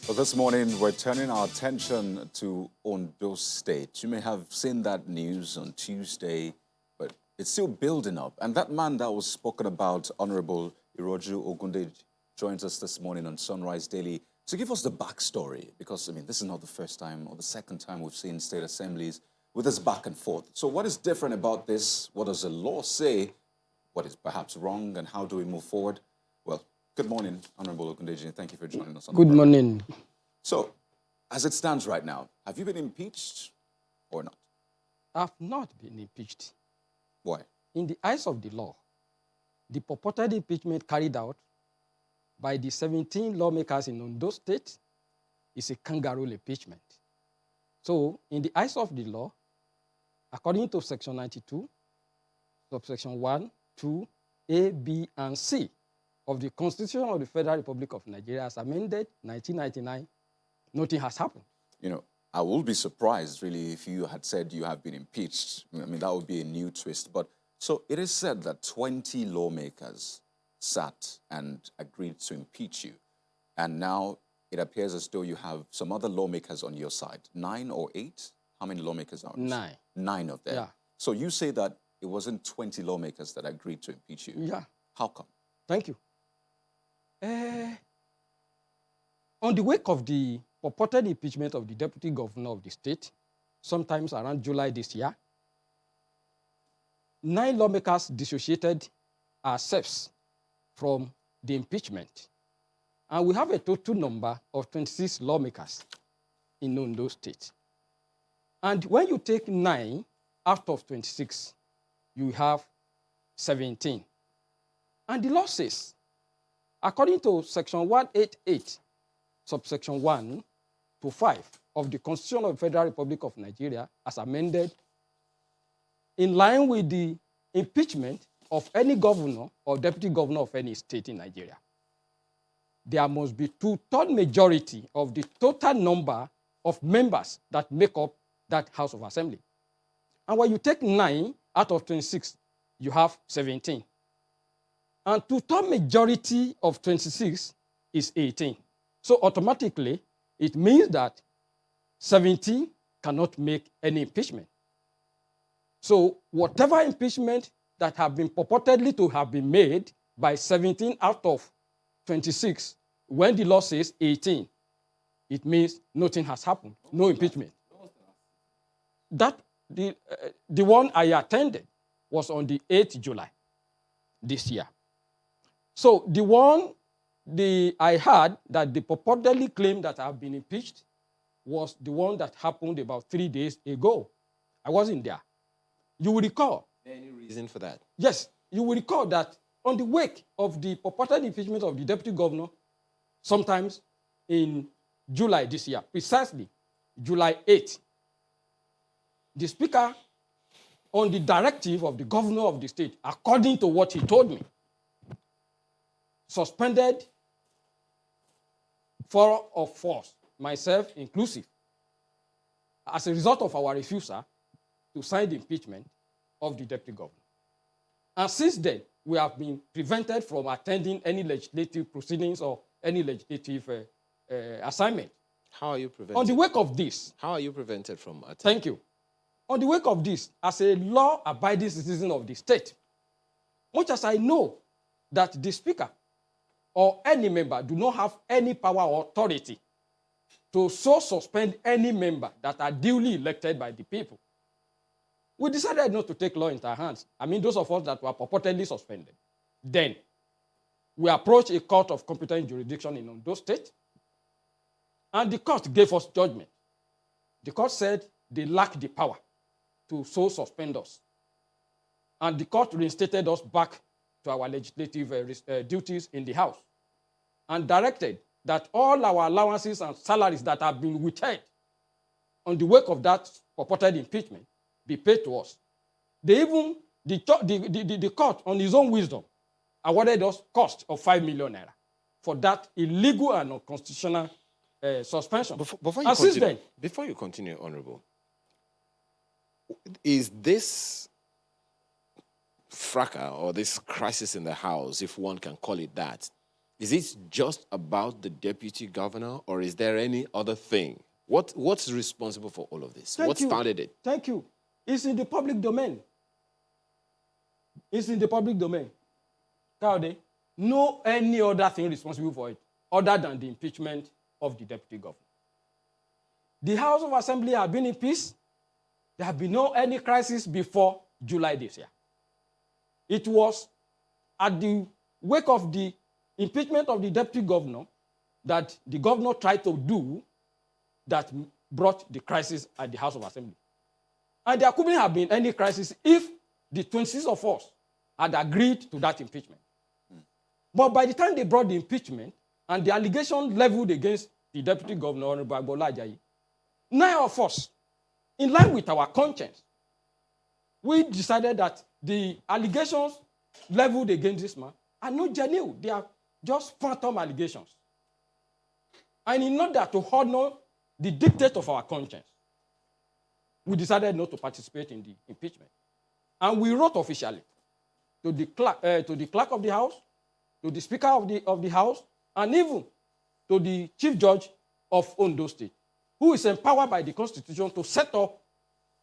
Well, this morning, we're turning our attention to Ondo State. You may have seen that news on Tuesday, but it's still building up. And that man that was spoken about, Honorable Iroju Ogundeji, joins us this morning on Sunrise Daily to give us the backstory, because, I mean, this is not the first time or the second time we've seen state assemblies with this back and forth. So what is different about this? What does the law say? What is perhaps wrong, and how do we move forward? Well, good morning, Honorable Ogundeji, and thank you for joining us on the Good program. morning. So, as it stands right now, have you been impeached or not? I've not been impeached. Why? In the eyes of the law, the purported impeachment carried out by the 17 lawmakers in Ondo State is a kangaroo impeachment. So, in the eyes of the law, according to Section 92, subsection 1, 2, A, B, and C of the Constitution of the Federal Republic of Nigeria as amended 1999, nothing has happened. You know, I will be surprised, really, if you had said you have been impeached. I mean, that would be a new twist. But so it is said that 20 lawmakers sat and agreed to impeach you. And now it appears as though you have some other lawmakers on your side. 9 or 8? How many lawmakers are on your side? 9. 9 of them. Yeah. So you say that it wasn't 20 lawmakers that agreed to impeach you. Yeah. How come? Thank you. On the wake of the purported impeachment of the deputy governor of the state, sometimes around July this year, 9 lawmakers dissociated ourselves from the impeachment. And we have a total number of 26 lawmakers in Ondo State. And when you take 9 out of 26, you have 17. And the law says, according to Section 188, subsection 1 to 5 of the Constitution of the Federal Republic of Nigeria, as amended, in line with the impeachment of any governor or deputy governor of any state in Nigeria, there must be 2/3 majority of the total number of members that make up that House of Assembly. And when you take 9 out of 26, you have 17. And 2/3 majority of 26 is 18. So automatically, it means that 17 cannot make any impeachment. So whatever impeachment that have been purportedly to have been made by 17 out of 26, when the law says 18, it means nothing has happened, no impeachment. That the one I attended was on the 8th July this year. So the one I heard that they purportedly claimed that I've been impeached was the one that happened about 3 days ago. I wasn't there. You will recall. Any reason for that? Yes, you will recall that on the wake of the purported impeachment of the deputy governor, sometimes in July this year, precisely July 8th, the speaker, on the directive of the governor of the state, according to what he told me, suspended 4 of us, myself inclusive, as a result of our refusal to sign the impeachment of the deputy governor. And since then, we have been prevented from attending any legislative proceedings or any legislative assignment. How are you prevented? On the wake of this... How are you prevented from attending? Thank you. On the wake of this, as a law-abiding citizen of the state, much as I know that the speaker or any member do not have any power or authority to so suspend any member that are duly elected by the people, we decided not to take law into our hands. I mean, those of us that were purportedly suspended. Then, we approached a court of competent jurisdiction in Ondo State, and the court gave us judgment. The court said they lacked the power to so suspend us. And the court reinstated us back to our legislative duties in the House and directed that all our allowances and salaries that have been withheld on the wake of that purported impeachment be paid to us. They even, the court, on his own wisdom, awarded us cost of 5 million naira for that illegal and unconstitutional suspension. Before you continue, Honorable, is this fracas or this crisis in the House, if one can call it that, Is it just about the deputy governor, or is there any other thing? What's responsible for all of this? What started it? Thank you. It's in the public domain. It's in the public domain. Kaude, no any other thing responsible for it other than the impeachment of the deputy governor. The House of Assembly has been in peace. There have been no any crisis before July this year. It was at the wake of the impeachment of the deputy governor that the governor tried to do that brought the crisis at the House of Assembly. And there couldn't have been any crisis if the 26 of us had agreed to that impeachment. But by the time they brought the impeachment and the allegation leveled against the deputy governor, Honorable Agbola Ajayi, 9 of us, in line with our conscience, we decided that the allegations leveled against this man are not genuine. They are just phantom allegations. And in order to honor the dictate of our conscience, we decided not to participate in the impeachment. And we wrote officially to the clerk of the House, to the Speaker of the House, and even to the Chief Judge of Ondo State, who is empowered by the Constitution to set up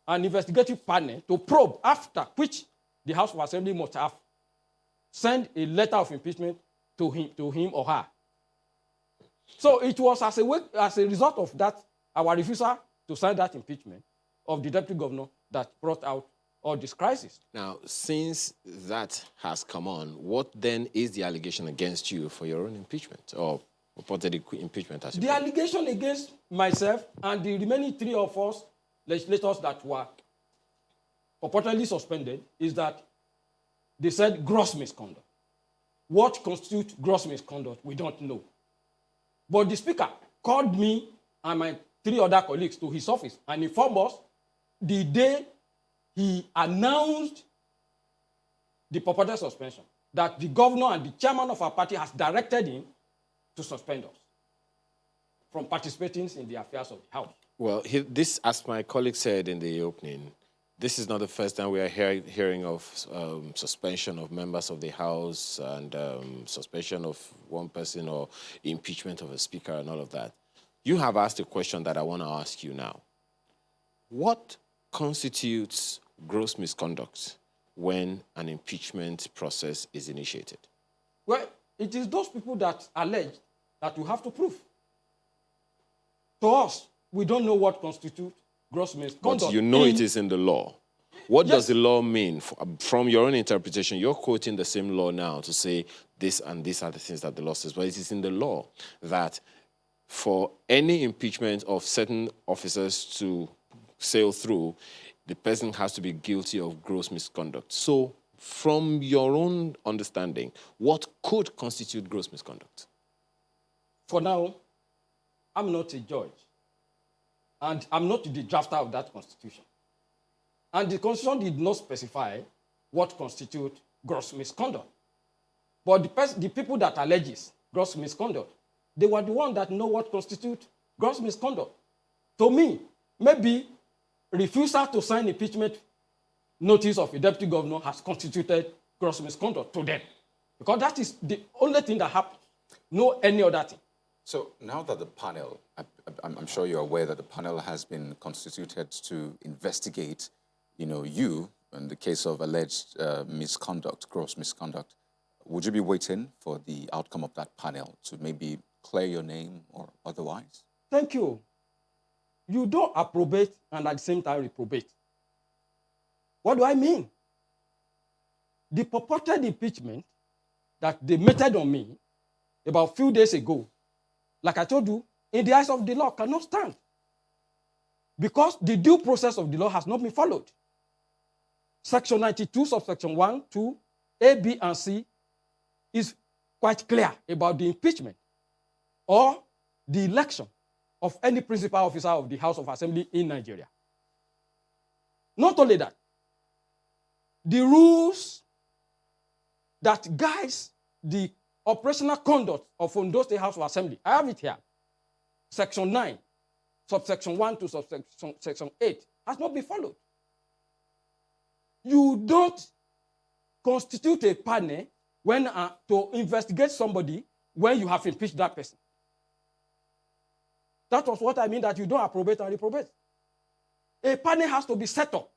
an investigative panel to probe, after which the House of Assembly must have sent a letter of impeachment to him or her. So it was as a result of that, our refusal to sign that impeachment of the deputy governor, that brought out all this crisis. Now, since that has come on, what then is the allegation against you for your own impeachment, or purported impeachment? As the allegation against myself and the remaining 3 of us legislators that were purportedly suspended is that they said gross misconduct. What constitutes gross misconduct, we don't know. But the Speaker called me and my 3 other colleagues to his office and informed us the day he announced the purported suspension that the governor and the chairman of our party has directed him to suspend us from participating in the affairs of the House. Well, this, as my colleague said in the opening, this is not the first time we are hearing of suspension of members of the House and suspension of one person or impeachment of a speaker and all of that. You have asked a question that I want to ask you now. What constitutes gross misconduct when an impeachment process is initiated? Well, it is those people that allege that we have to prove. To us, we don't know what constitutes gross misconduct. But you know it is in the law. What does the law mean? From your own interpretation, you're quoting the same law now to say this and these are the things that the law says. But it is in the law that for any impeachment of certain officers to sail through, the person has to be guilty of gross misconduct. So from your own understanding, what could constitute gross misconduct? For now, I'm not a judge. And I'm not the drafter of that constitution. And the constitution did not specify what constitutes gross misconduct. But the people that alleges gross misconduct, they were the ones that know what constitutes gross misconduct. To me, maybe refusal to sign impeachment notice of a deputy governor has constituted gross misconduct to them. Because that is the only thing that happened. No any other thing. So now that the panel, I'm sure you're aware that the panel has been constituted to investigate, you, in the case of alleged misconduct, gross misconduct, would you be waiting for the outcome of that panel to maybe clear your name or otherwise? Thank you. You don't approbate and at the same time reprobate. What do I mean? The purported impeachment that they meted on me about a few days ago, like I told you, in the eyes of the law, cannot stand. Because the due process of the law has not been followed. Section 92, subsection 1, 2, A, B, and C is quite clear about the impeachment or the election of any principal officer of the House of Assembly in Nigeria. Not only that, the rules that guides the operational conduct of Ondo State House of Assembly, I have it here, Section 9, subsection 1 to subsection 8, has not been followed. You don't constitute a panel when to investigate somebody when you have impeached that person. That was what I mean that you don't approbate and reprobate. A panel has to be set up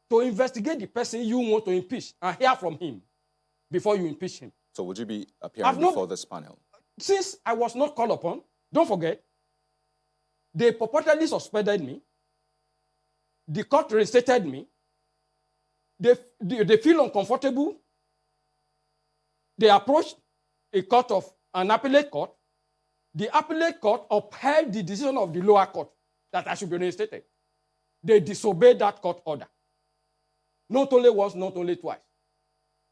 to investigate the person you want to impeach and hear from him before you impeach him. So would you be appearing before this panel? Since I was not called upon, don't forget, they purportedly suspended me. The court reinstated me. They feel uncomfortable. They approached an appellate court. The appellate court upheld the decision of the lower court that I should be reinstated. They disobeyed that court order. Not only once, not only twice.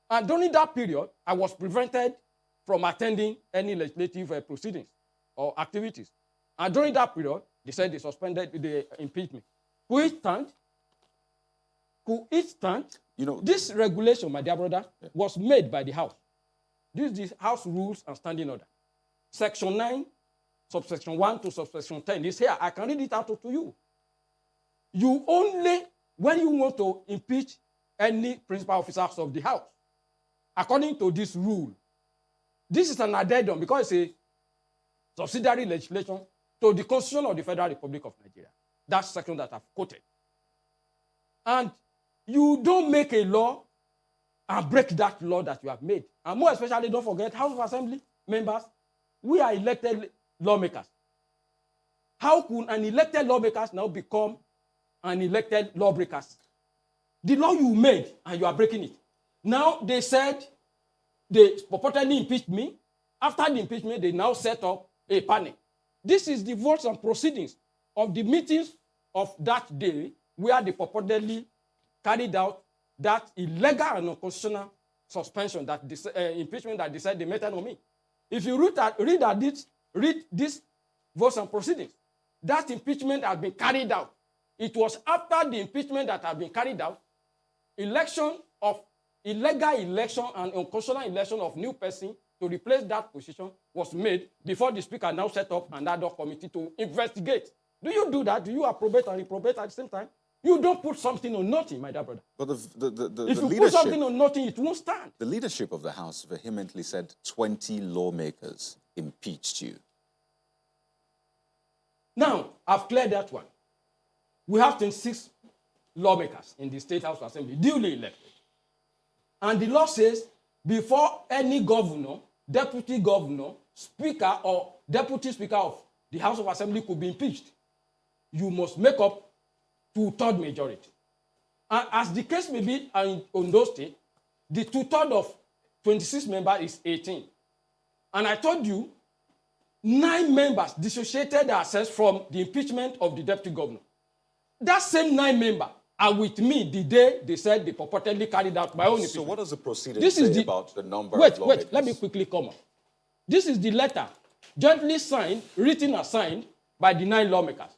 And during that period, I was prevented from attending any legislative proceedings or activities. And during that period, they said they suspended, they impeached me. Could it stand? You know, this regulation, my dear brother, was made by the House. This is the House Rules and Standing Order. Section 9, subsection 1 to subsection 10 is here. I can read it out to you. You only, when you want to impeach any principal officers of the House, according to this rule, this is an addendum because it's a subsidiary legislation to the Constitution of the Federal Republic of Nigeria. That's the section that I've quoted. And you don't make a law and break that law that you have made. And more especially, don't forget, House of Assembly members, we are elected lawmakers. How could an elected lawmaker now become an elected lawbreakers? The law you made, and you are breaking it. Now, they said they purportedly impeached me. After the impeachment, they now set up a panel. This is the votes and proceedings of the meetings of that day where they purportedly carried out that illegal and unconstitutional suspension, that impeachment that they said they meted on me. If you read this votes and proceedings, that impeachment has been carried out. It was after the impeachment that had been carried out, illegal election and unconstitutional election of new person to replace that position was made before the Speaker now set up an ad hoc committee to investigate. Do you do that? Do you approbate and reprobate at the same time? You don't put something on nothing, my dear brother. But if you put something on nothing, it won't stand. The leadership of the House vehemently said 20 lawmakers impeached you. Now, I've cleared that one. We have 26 lawmakers in the State House Assembly, duly elected. And the law says, before any governor, deputy governor, speaker, or deputy speaker of the House of Assembly could be impeached, you must make up 2/3 majority. And as the case may be in Ondo State, the 2/3 of 26 members is 18. And I told you, 9 members dissociated themselves from the impeachment of the deputy governor. That same 9 members are with me the day they said they purportedly carried out my own impeachment. So what does the proceeding say about the number of lawmakers? Wait, let me quickly come up. This is the letter jointly signed, written and signed by the 9 lawmakers,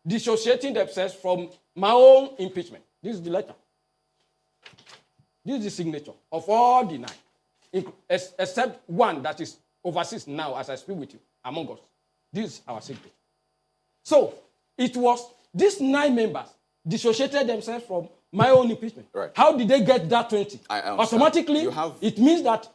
dissociating themselves from my own impeachment. This is the letter. This is the signature of all the 9, except one that is overseas now as I speak with you, among us. This is our signature. So it was these 9 members dissociated themselves from my own impeachment. Right. How did they get that 20? Automatically, it means that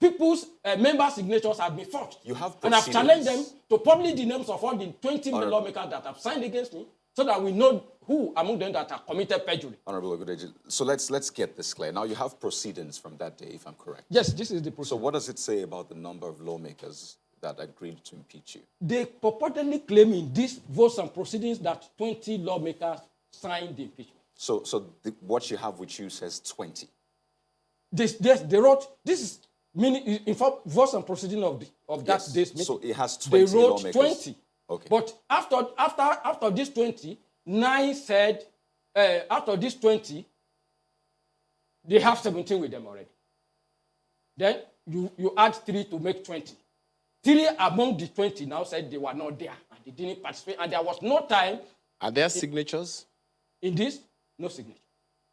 people's member signatures have been forged. And I've challenged them to publish the names of all the 20 lawmakers that have signed against me so that we know who among them that have committed perjury. Honorable Ogudeji, so let's get this clear. Now, you have proceedings from that day, if I'm correct. Yes, this is the proceeding. So what does it say about the number of lawmakers that agreed to impeach you? They purportedly claim in these votes and proceedings that 20 lawmakers signed the impeachment. So what you have with you says 20? They wrote, this is meaning, in fact, votes and proceeding of that day's meeting. So it has 20 They wrote lawmakers. 20. Okay. But after this 20, 9 said, after this 20, they have 17 with them already. Then you add 3 to make 20. 3 among the 20 now said they were not there and they didn't participate, and there was no time. Are there signatures? In this, no signature.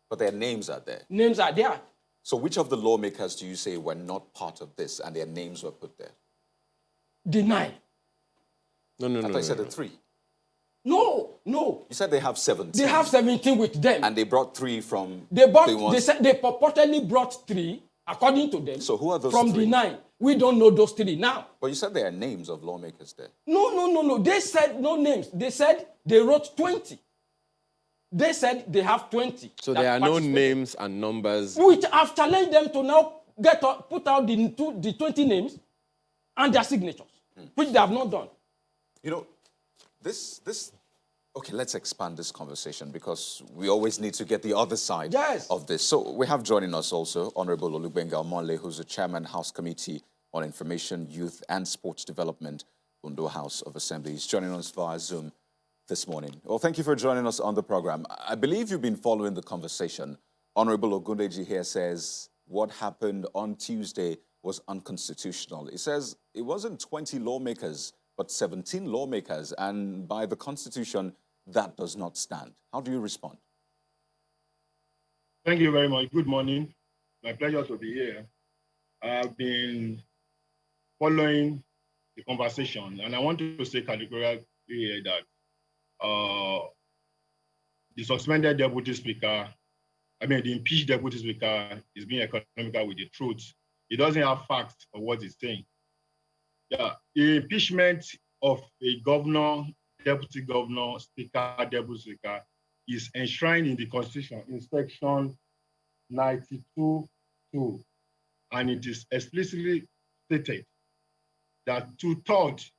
But their names are there. Names are there. So which of the lawmakers do you say were not part of this and their names were put there? The 9. No. I thought you said the 3. No. You said they have 17. They have 17 with them. And they brought 3 from They purportedly brought 3 according to them. So who are those from three? the 9? We don't know those 3 now. But you said there are names of lawmakers there. No. They said no names. They said they wrote 20. They said they have 20. So that there are no participated. names and numbers. Which I've challenged them to now put out the 20 names and their signatures, which they have not done. You know, okay, let's expand this conversation because we always need to get the other side of this. So we have joining us also Honorable Olugbenga Omonle, who's the Chairman, House Committee on Information, Youth and Sports Development, Ondo House of Assembly. He's joining us via Zoom this morning. Well, thank you for joining us on the program. I believe you've been following the conversation. Honorable Ogundeji here says what happened on Tuesday was unconstitutional. He says it wasn't 20 lawmakers, but 17 lawmakers, and by the Constitution, that does not stand. How do you respond? Thank you very much. Good morning. My pleasure to be here. I've been following the conversation, and I want to say categorically here that the suspended deputy speaker, the impeached deputy speaker is being economical with the truth. He doesn't have facts of what he's saying. Yeah, the impeachment of a governor, deputy governor, speaker, deputy speaker is enshrined in the Constitution in section 92(2), and it is explicitly stated that 2/3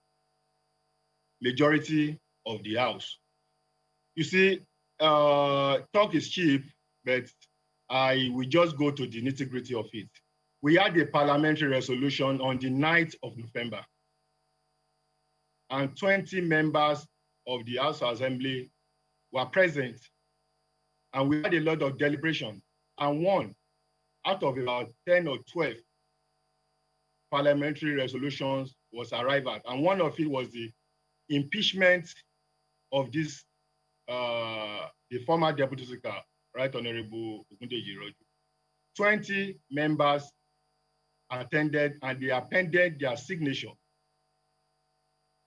majority of the House. You see, talk is cheap, but I will just go to the nitty-gritty of it. We had a parliamentary resolution on the 9th of November, and 20 members of the House Assembly were present, and we had a lot of deliberation, and one out of about 10 or 12 parliamentary resolutions was arrived at, and one of it was the impeachment of this, the former Deputy Speaker, Right Honorable Ogundeji Roju. 20 members attended, and they appended their signature.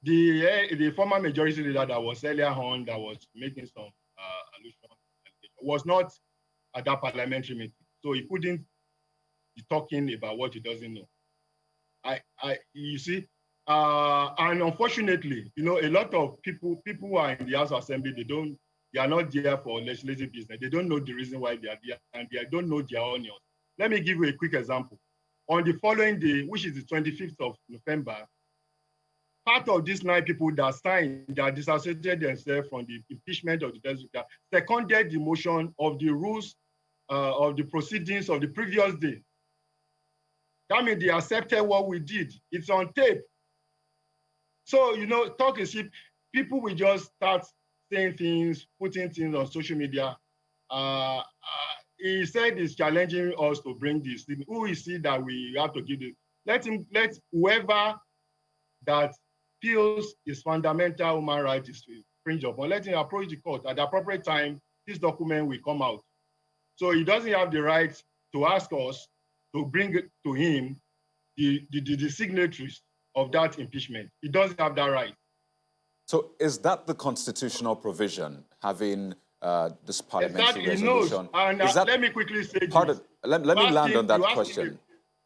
The former majority leader that was earlier on, that was making some allusion, was not at that parliamentary meeting, so he couldn't be talking about what he doesn't know. You see, and unfortunately, a lot of people who are in the House Assembly, they are not there for legislative business. They don't know the reason why they are there, and they don't know their onions. Let me give you a quick example. On the following day, which is the 25th of November, part of these 9 people that signed, that disassociated themselves from the impeachment of the deputy speaker, seconded the motion of the rules of the proceedings of the previous day. That means they accepted what we did. It's on tape. So, talk is cheap. People will just start saying things, putting things on social media. He said he's challenging us to bring this. Who is it that we have to give it? Let whoever that feels his fundamental human right is infringed upon, let him approach the court. At the appropriate time, this document will come out. So he doesn't have the right to ask us to bring to him the signatories of that impeachment. He doesn't have that right. So is that the constitutional provision, having this parliamentary resolution? And let me quickly say this. Let me land on that question,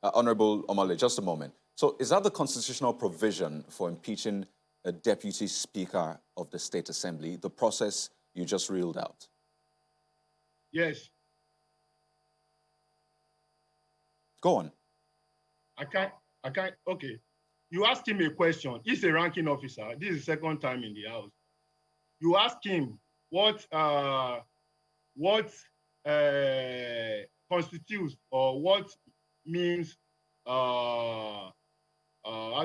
Honorable Omale, just a moment. So is that the constitutional provision for impeaching a deputy speaker of the State Assembly, the process you just reeled out? Yes. Go on. I can't, okay. You ask him a question. He's a ranking officer. This is the second time in the House. You ask him what constitutes or what means, how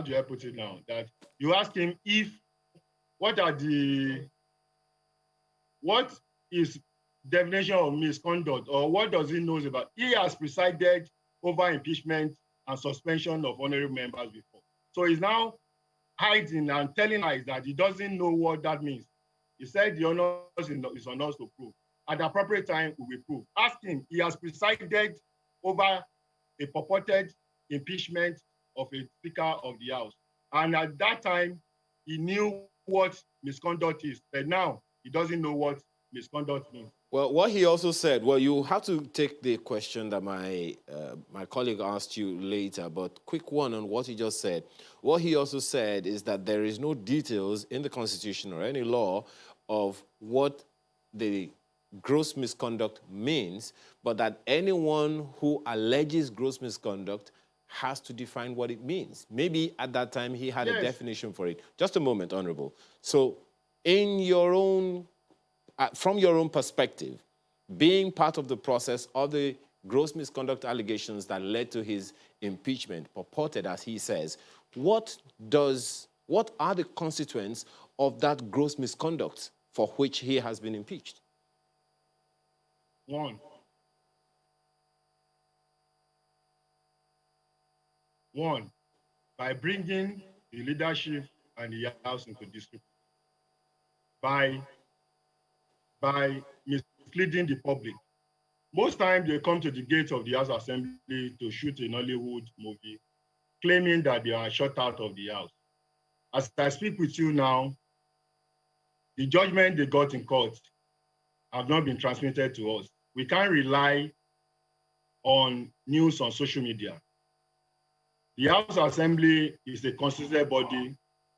do I put it now? That you ask him what is definition of misconduct, or what does he know about? He has presided over impeachment and suspension of honorable members before. So he's now hiding and telling us that he doesn't know what that means. He said the honors is on us to prove. At the appropriate time, we will prove. Ask him, he has presided over a purported impeachment of a Speaker of the House. And at that time, he knew what misconduct is, but now he doesn't know what misconduct means. Well, what he also said, well, you have to take the question that my colleague asked you later, but quick one on what he just said. What he also said is that there is no details in the Constitution or any law of what the gross misconduct means, but that anyone who alleges gross misconduct has to define what it means. Maybe at that time he had a definition for it. Just a moment, Honorable. So in your own from your own perspective, being part of the process of the gross misconduct allegations that led to his impeachment, purported as he says, what are the consequences of that gross misconduct for which he has been impeached? One, by bringing the leadership and the House into dispute, by misleading the public. Most times they come to the gates of the House Assembly to shoot a Nollywood movie, claiming that they are shut out of the House. As I speak with you now, the judgment they got in court have not been transmitted to us. We can't rely on news on social media. The House Assembly is a constituted body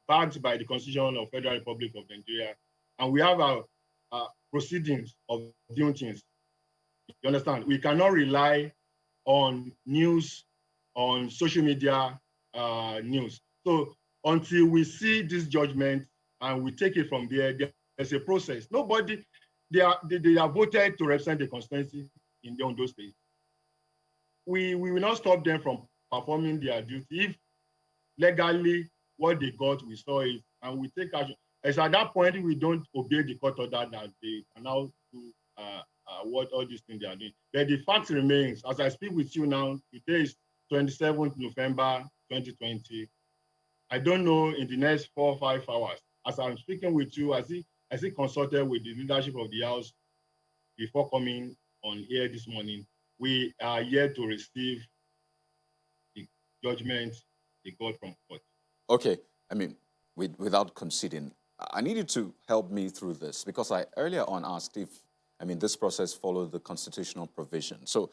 backed by the Constitution of Federal Republic of Nigeria, and we have our proceedings of doing things. You understand? We cannot rely on news, on social media news. So until we see this judgment and we take it from there, there's a process. Nobody, they are voted to represent the constituency in the Ondo state. We will not stop them from performing their duty. If legally what they got, we saw it, and we take action. As at that point, we don't obey the court order that they can now do what all these things they are doing. But the fact remains, as I speak with you now, today is 27th November 2020. I don't know in the next 4 or 5 hours, as I'm speaking with you, I see consulted with the leadership of the House before coming on air this morning. We are yet to receive the judgment they got from court. Okay, I mean, without conceding, I need you to help me through this because I earlier on asked if, this process followed the constitutional provision. So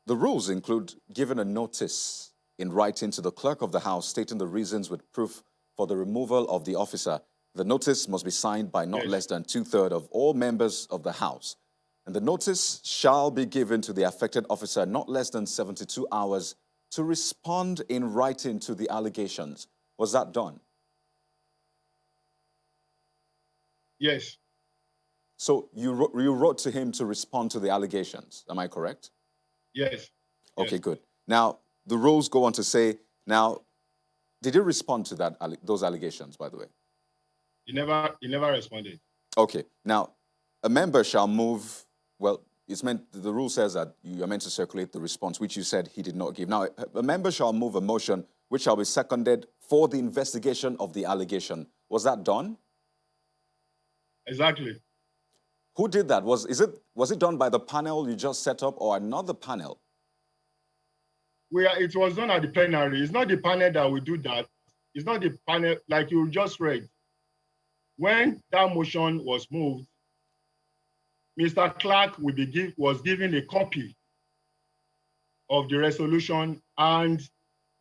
the rules include giving a notice in writing to the clerk of the House stating the reasons with proof for the removal of the officer. The notice must be signed by not less than 2/3 of all members of the House. And the notice shall be given to the affected officer not less than 72 hours to respond in writing to the allegations. Was that done? Yes. So you wrote to him to respond to the allegations. Am I correct? Yes. Okay, good. Now, the rules go on to say, now, did you respond to those allegations, by the way? He never responded. Okay. Now, a member shall move, well, the rule says that you are meant to circulate the response, which you said he did not give. Now, a member shall move a motion which shall be seconded for the investigation of the allegation. Was that done? Exactly. Who did that? Was it done by the panel you just set up or another panel? It was done at the plenary. It's not the panel that will do that. It's not the panel, like you just read. When that motion was moved, Mr. Clark was given a copy of the resolution and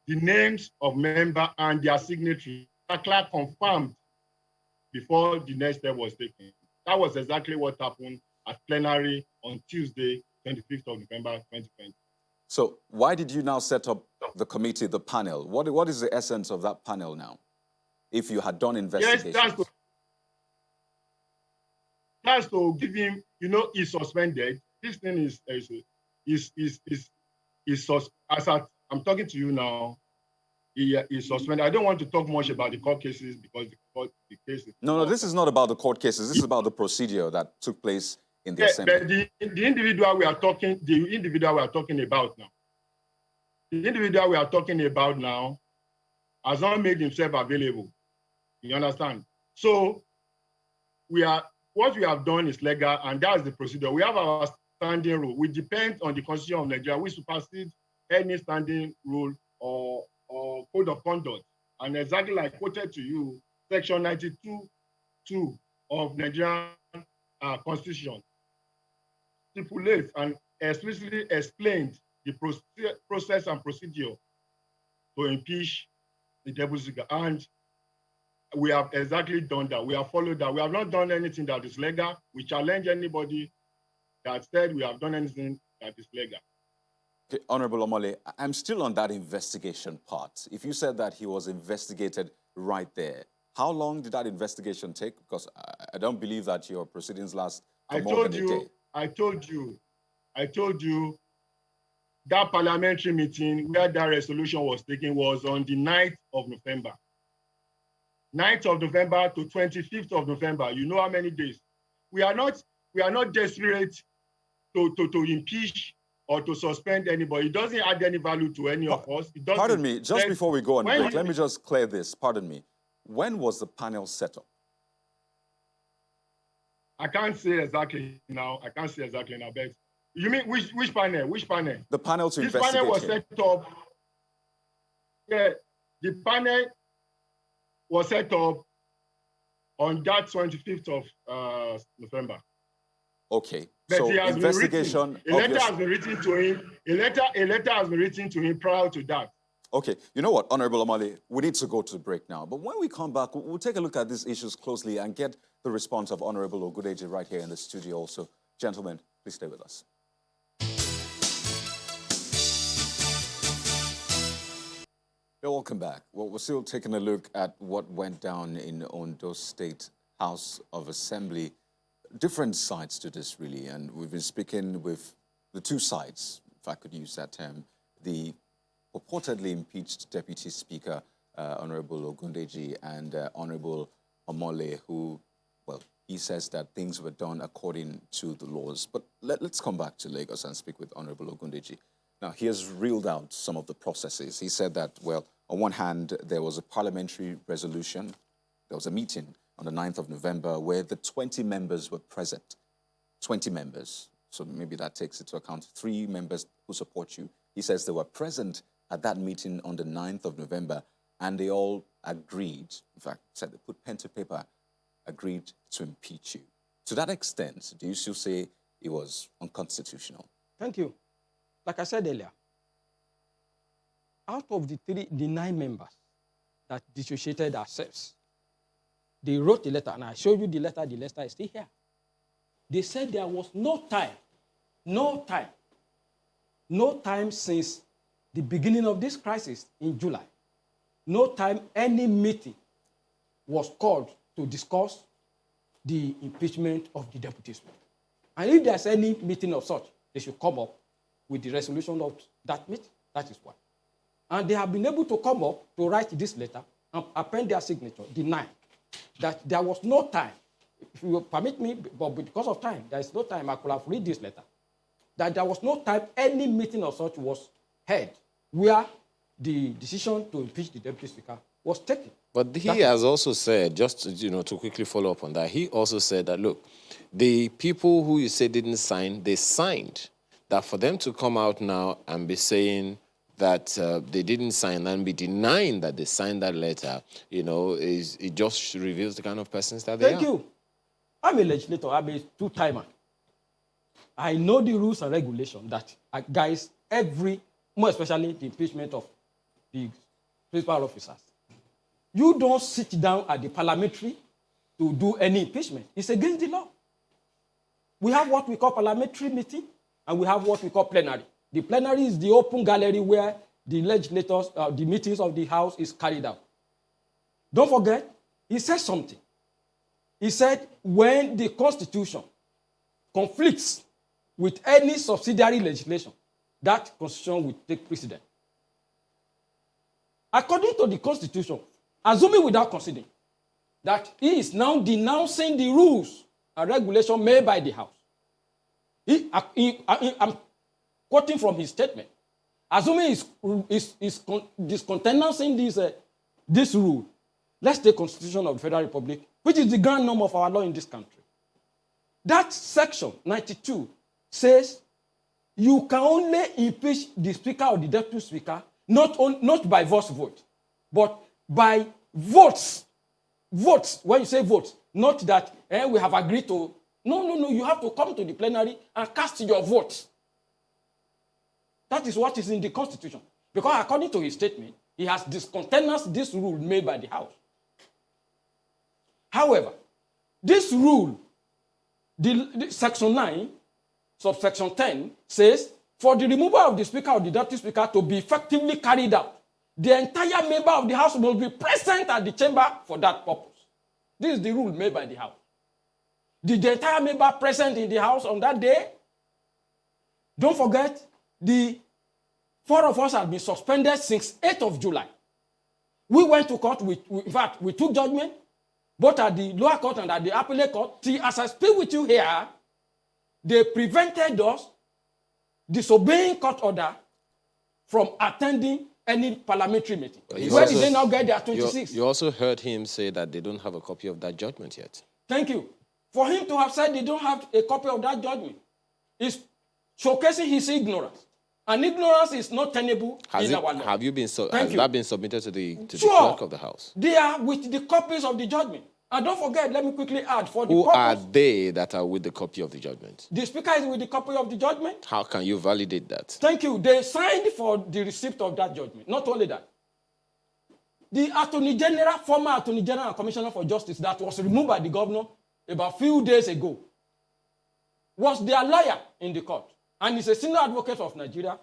the names of members and their signatory. Mr. Clark confirmed before the next step was taken. That was exactly what happened at plenary on Tuesday, 25th of November, 2020. So why did you now set up the committee, the panel? What is the essence of that panel now? If you had done investigations. Yes, that's to give him, he's suspended. This thing is as I'm talking to you now, he is suspended. I don't want to talk much about the court cases because the cases. No, this is not about the court cases. This is about the procedure that took place in the assembly. But the individual we are talking about now, has not made himself available. You understand? So what we have done is legal, and that's the procedure. We have our standing rule. We depend on the Constitution of Nigeria. We supersede any standing rule or code of conduct. And exactly like quoted to you, Section 92(2) of Nigerian Constitution stipulates and explicitly explained the process and procedure to impeach the deputy speaker. And we have exactly done that. We have followed that. We have not done anything that is legal. We challenge anybody that said we have done anything that is legal. Okay, Honorable Omole, I'm still on that investigation part. If you said that he was investigated right there, how long did that investigation take? Because I don't believe that your proceedings last for more than a day. I told you that parliamentary meeting where that resolution was taken was on the 9th of November. 9th of November to 25th of November. You know how many days? We are not desperate to impeach or to suspend anybody. It doesn't add any value to any of us. It doesn't. Pardon me, just before we go on break, let me just clear this. Pardon me. When was the panel set up? I can't say exactly now. But you mean which panel? Which panel? The panel to investigate. This panel was him. set up. Yeah, the panel was set up on that 25th of November. Okay. But so investigation. A letter has been written to him. A letter has been written to him prior to that. Okay. You know what, Honorable Omale, we need to go to the break now. But when we come back, we'll take a look at these issues closely and get the response of Honorable Ogundeji right here in the studio also. Gentlemen, please stay with us. Welcome back. Well, we're still taking a look at what went down in Ondo State House of Assembly. Different sides to this, really, and we've been speaking with the two sides, if I could use that term, the purportedly impeached Deputy Speaker, Honorable Ogundeji, and Honorable Omole, who, well, he says that things were done according to the laws. But let's come back to Lagos and speak with Honorable Ogundeji. Now, he has reeled out some of the processes. He said that, well, on one hand, there was a parliamentary resolution. There was a meeting on the 9th of November where the 20 members were present. 20 members. So maybe that takes into account 3 members who support you. He says they were present at that meeting on the 9th of November and they all agreed, in fact, said they put pen to paper, agreed to impeach you. To that extent, do you still say it was unconstitutional? Thank you. Like I said earlier, out of the 9 members that dissociated ourselves, they wrote a letter, and I showed you the letter is still here. They said there was no time since the beginning of this crisis in July, no time any meeting was called to discuss the impeachment of the deputy speaker. And if there's any meeting of such, they should come up with the resolution of that meeting. That is why. And they have been able to come up to write this letter and append their signature, deny that there was no time. If you will permit me, but because of time, there is no time, I could have read this letter, that there was no time any meeting of such was held where the decision to impeach the deputy speaker was taken. But he has also said, just to quickly follow up on that, he also said that, look, the people who you say didn't sign, they signed. That for them to come out now and be saying that they didn't sign and be denying that they signed that letter, it just reveals the kind of persons that they are. Thank you. I'm a legislator. I'm a two-timer. I know the rules and regulations that guys more especially the impeachment of the principal officers. You don't sit down at the parliamentary to do any impeachment. It's against the law. We have what we call parliamentary meeting, and we have what we call plenary. The plenary is the open gallery where the legislators, the meetings of the House is carried out. Don't forget, he said something. He said when the Constitution conflicts with any subsidiary legislation, that Constitution will take precedence. According to the Constitution, assuming without considering that he is now denouncing the rules and regulations made by the House. I'm quoting from his statement. Assuming is discountenancing this rule, let's take Constitution of the Federal Republic, which is the grand norm of our law in this country. That section 92 says you can only impeach the Speaker or the Deputy Speaker not by voice vote, but by votes. Votes, when you say votes, not that we have agreed to No, you have to come to the plenary and cast your vote. That is what is in the Constitution. Because according to his statement, he has discountenanced this rule made by the House. However, this rule, the Section 9, subsection 10, says, for the removal of the Speaker or the Deputy Speaker to be effectively carried out, the entire member of the House must be present at the chamber for that purpose. This is the rule made by the House. Did the entire member present in the House on that day? Don't forget, the 4 of us have been suspended since 8th of July. We went to court, in fact, we took judgment, both at the lower court and at the appellate court. See, as I speak with you here, they prevented us disobeying court order from attending any parliamentary meeting. Where did they now get their 26? You also heard him say that they don't have a copy of that judgment yet. Thank you. For him to have said they don't have a copy of that judgment is showcasing his ignorance. And ignorance is not tenable in our law. Have you been has that been submitted to the Sure. clerk of the House? They are with the copies of the judgment. And don't forget, let me quickly add, for the Who purpose, are they that are with the copy of the judgment? the Speaker is with the copy of the judgment. How can you validate that? Thank you. They signed for the receipt of that judgment. Not only that, the Attorney General, former Attorney General and Commissioner for Justice that was removed by the governor about a few days ago, was their lawyer in the court. And he's a senior advocate of Nigeria.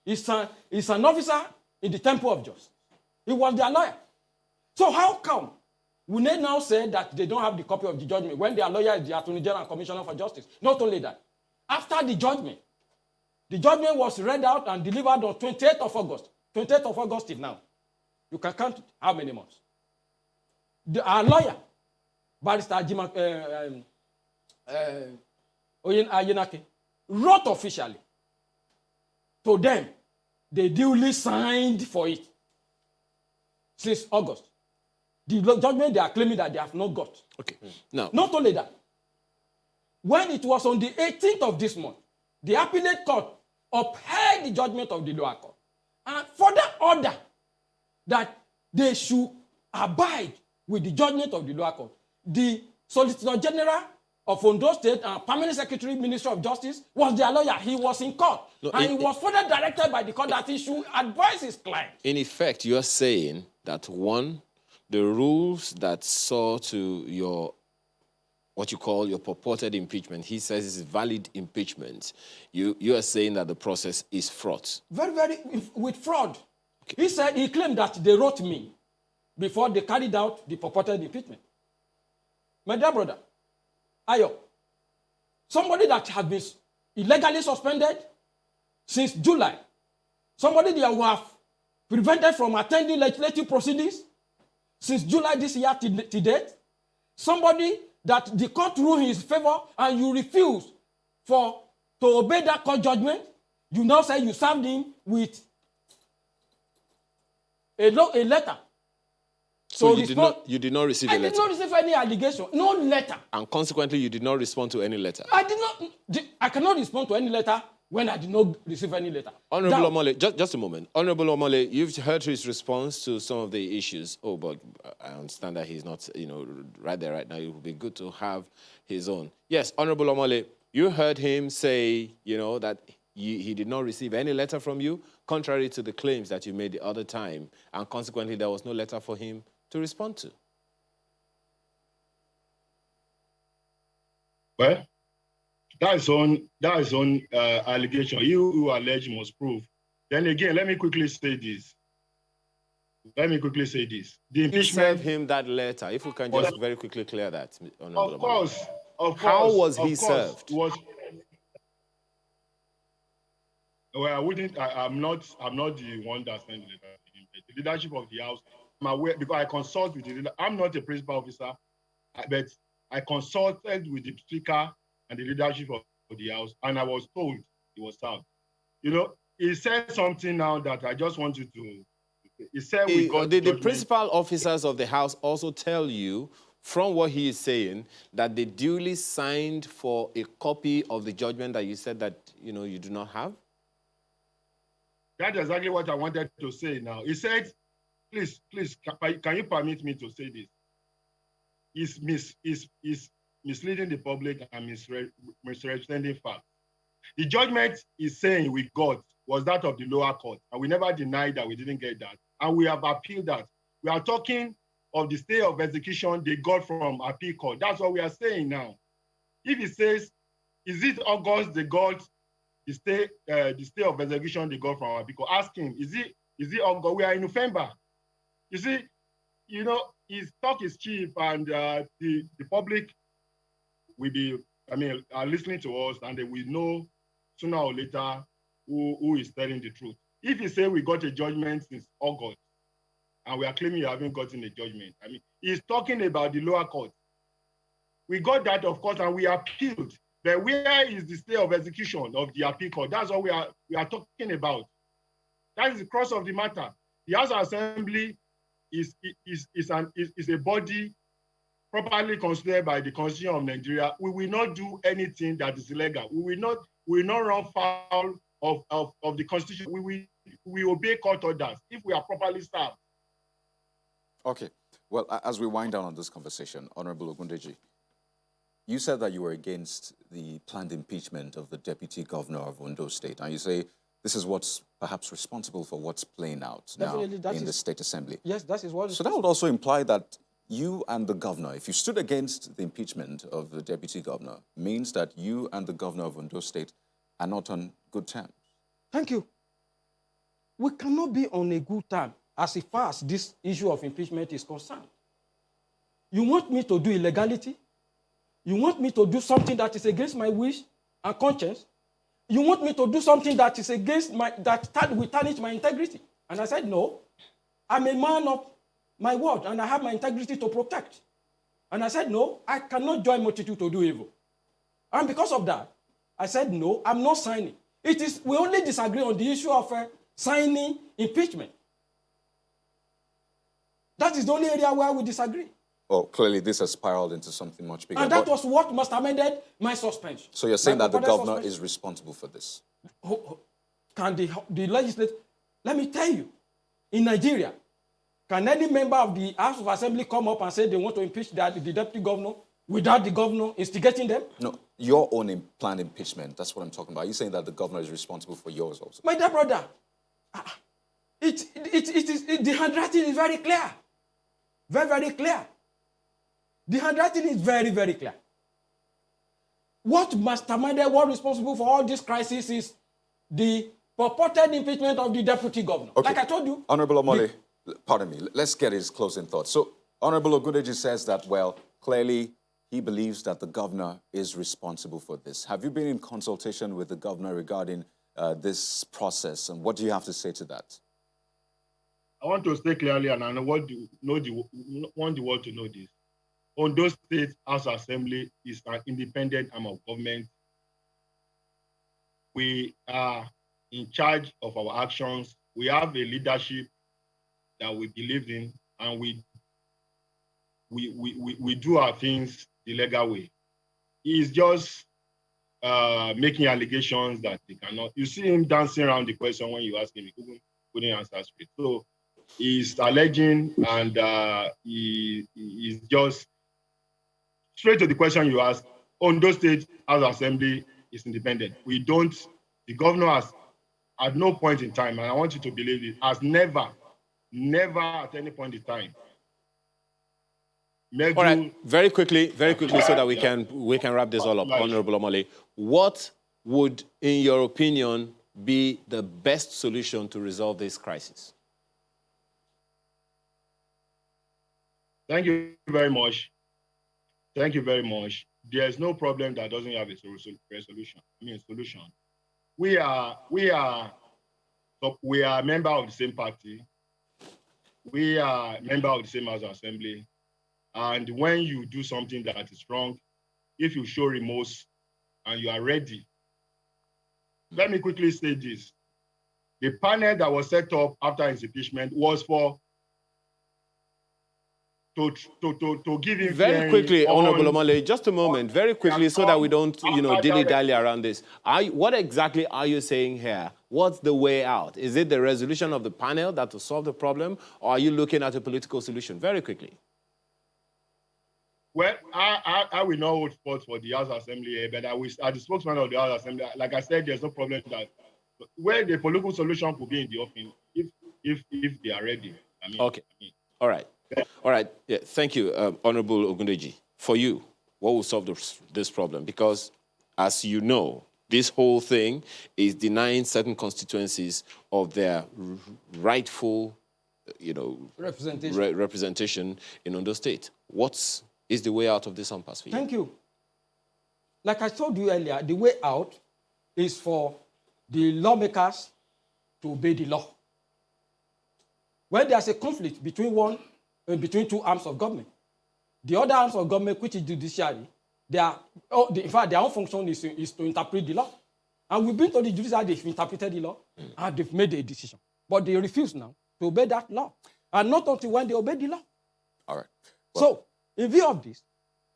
He's an officer in the Temple of Justice. He was their lawyer. So how come we now say that they don't have the copy of the judgment when their lawyer is the Attorney General and Commissioner for Justice? Not only that, after the judgment was read out and delivered on 28th of August. 28th of August till now. You can count how many months. Our lawyer, Barrister Ayenake, wrote officially to them. They duly signed for it since August. The judgment they are claiming that they have not got. Okay. Now, Not only that, when it was on the 18th of this month, the appellate court upheld the judgment of the lower court and further order that they should abide with the judgment of the lower court. The Solicitor General of Ondo State and Permanent Secretary, Ministry of Justice, was their lawyer. He was in court. He was further directed by the court that he should advise his client. in effect, you are saying that, one, the rules that saw to your, what you call your purported impeachment, he says is valid impeachment. You are saying that the process is fraught. Very, with fraud. Okay. He claimed that they wrote me before they carried out the purported impeachment. My dear brother, Ayo, somebody that has been illegally suspended since July, somebody that who have prevented from attending legislative proceedings since July this year to date, somebody that the court ruled in his favor and you refuse to obey that court judgment, you now say you served him with a letter. So you did not receive a letter? I did not receive any allegation, no letter. And consequently, you did not respond to any letter? I cannot respond to any letter when I did not receive any letter. Honorable Omole, just a moment. Honorable Omole, you've heard his response to some of the issues. Oh, but I understand that he's not, right there right now. It would be good to have his own. Yes, Honorable Omole, you heard him say, that he did not receive any letter from you, contrary to the claims that you made the other time, and consequently there was no letter for him to respond to. Well, that is on allegation. You who allege must prove. Then again, let me quickly say this. The impeachment. You served him that letter. If we can just very quickly clear that. Of course. How was he served? Well, I wouldn't. I'm not the one that sent the letter. The leadership of the House. I'm aware because I consult with the leader. I'm not a principal officer, but I consulted with the Speaker and the leadership of the House, and I was told he was served. He said something now that I just wanted to. He said the principal officers of the House also tell you, from what he is saying, that they duly signed for a copy of the judgment that you said that you do not have? That's exactly what I wanted to say now. He said, please, can you permit me to say this? misleading the public and misrepresenting facts. The judgment is saying we got was that of the lower court, and we never denied that we didn't get that, and we have appealed that. We are talking of the stay of execution they got from appeal court. That's what we are saying now. If it says, is it August they got the stay of execution they got from appeal court? Ask him, is it August? We are in November. You see, you know, his talk is cheap, and the public will be, are listening to us, and they will know sooner or later who is telling the truth. If you say we got a judgment since August, and we are claiming you haven't gotten a judgment, he's talking about the lower court. We got that, of course, and we appealed. But where is the stay of execution of the appeal court? That's what we are talking about. That is the crux of the matter. The House of Assembly is a body properly considered by the Constitution of Nigeria. We will not do anything that is illegal. We will not run foul of the Constitution. We obey court orders if we are properly served. Okay. Well, as we wind down on this conversation, Honorable Ogundeji, you said that you were against the planned impeachment of the Deputy Governor of Ondo State, and you say this is what's perhaps responsible for what's playing out now in the State Assembly. Yes, that is what. So that would also imply that you and the governor, if you stood against the impeachment of the Deputy Governor, means that you and the Governor of Ondo State are not on good terms. Thank you. We cannot be on a good term as far as this issue of impeachment is concerned. You want me to do illegality? You want me to do something that is against my wish and conscience? You want me to do something that is against that will tarnish my integrity? And I said, no. I'm a man of my word, and I have my integrity to protect. And I said, no, I cannot join multitude to do evil. And because of that, I said, no, I'm not signing. We only disagree on the issue of signing impeachment. That is the only area where we disagree. Oh, clearly this has spiraled into something much bigger. And that was what must have amended my suspension. So you're saying that the governor is responsible for this? Can the legislature, let me tell you, in Nigeria, can any member of the House of Assembly come up and say they want to impeach the deputy governor without the governor instigating them? No, your own planned impeachment, that's what I'm talking about. Are you saying that the governor is responsible for yours also? My dear brother, the handwriting is very clear. Very, very clear. The handwriting is very, very clear. What masterminded, what responsible for all this crisis is the purported impeachment of the deputy governor. Okay. Like I told you. Honorable Omole, pardon me, let's get his closing thoughts. So Honorable Ogundeji says that, well, clearly he believes that the governor is responsible for this. Have you been in consultation with the governor regarding this process, and what do you have to say to that? I want to say clearly, and I want the world to know this. Ondo State House Assembly is an independent arm of government. We are in charge of our actions. We have a leadership that we believe in, and we do our things the legal way. He is just making allegations that they cannot. You see him dancing around the question when you ask him, he couldn't answer straight. So he's alleging, and he's just straight to the question you asked. Ondo State House Assembly is independent. The governor has, at no point in time, and I want you to believe it, has never at any point in time. All right, very quickly, so that we can wrap this all up. Honorable Omole, what would, in your opinion, be the best solution to resolve this crisis? Thank you very much. Thank you very much. There's no problem that doesn't have a solution. Solution. We are a member of the same party. We are a member of the same House of Assembly. And when you do something that is wrong, if you show remorse and you are ready, let me quickly say this. The panel that was set up after his impeachment was to give him very quickly, Honorable Omole, just a moment, very quickly, so that we don't, dilly-dally around this. What exactly are you saying here? What's the way out? Is it the resolution of the panel that will solve the problem, or are you looking at a political solution? Very quickly. Well, I will not hold forth for the House Assembly, but I will, as the spokesman of the House Assembly, like I said, there's no problem that where the political solution could be in the open if they are ready. Okay. All right. All right. Yeah. Thank you, Honorable Ogundeji. For you, what will solve this problem? Because, as you know, this whole thing is denying certain constituencies of their rightful, representation in Ondo State. What is the way out of this impasse for you? Thank you. Like I told you earlier, the way out is for the lawmakers to obey the law. When there's a conflict between two arms of government, the other arms of government, which is judiciary, in fact, their own function is to interpret the law. And we've been to the judiciary, they've interpreted the law, and they've made a decision. But they refuse now to obey that law. And not until when they obey the law. All right. Well, so, in view of this,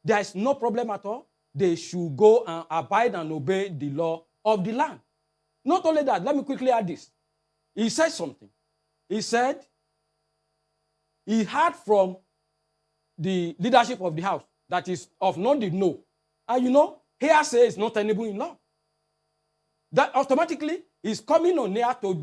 there is no problem at all. They should go and abide and obey the law of the land. Not only that, let me quickly add this. He said something. He said he heard from the leadership of the House that is of not the no. And hearsay is not tenable in law. That automatically is coming on here to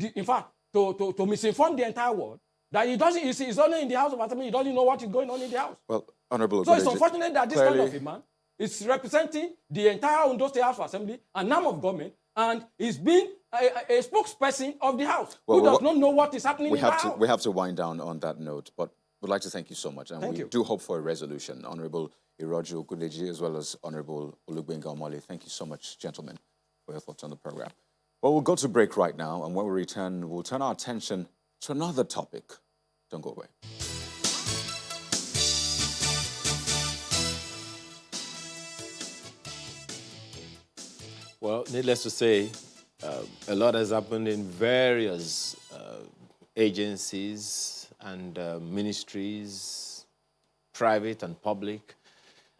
misinform the entire world that he's only in the House of Assembly, he doesn't know what is going on in the House. Well, Honorable So it's unfortunate that this kind of a man is representing the entire Ondo State House of Assembly, an arm of government, and is being a spokesperson of the House who does not know what is happening in the House. We have to wind down on that note, but we'd like to thank you so much, and we do hope for a resolution. Honorable Iroju Ogundeji, as well as Honorable Olugbenga Omole, thank you so much, gentlemen, for your thoughts on the program. Well, we'll go to break right now, and when we return, we'll turn our attention to another topic. Don't go away. Well, needless to say, a lot has happened in various agencies and ministries, private and public,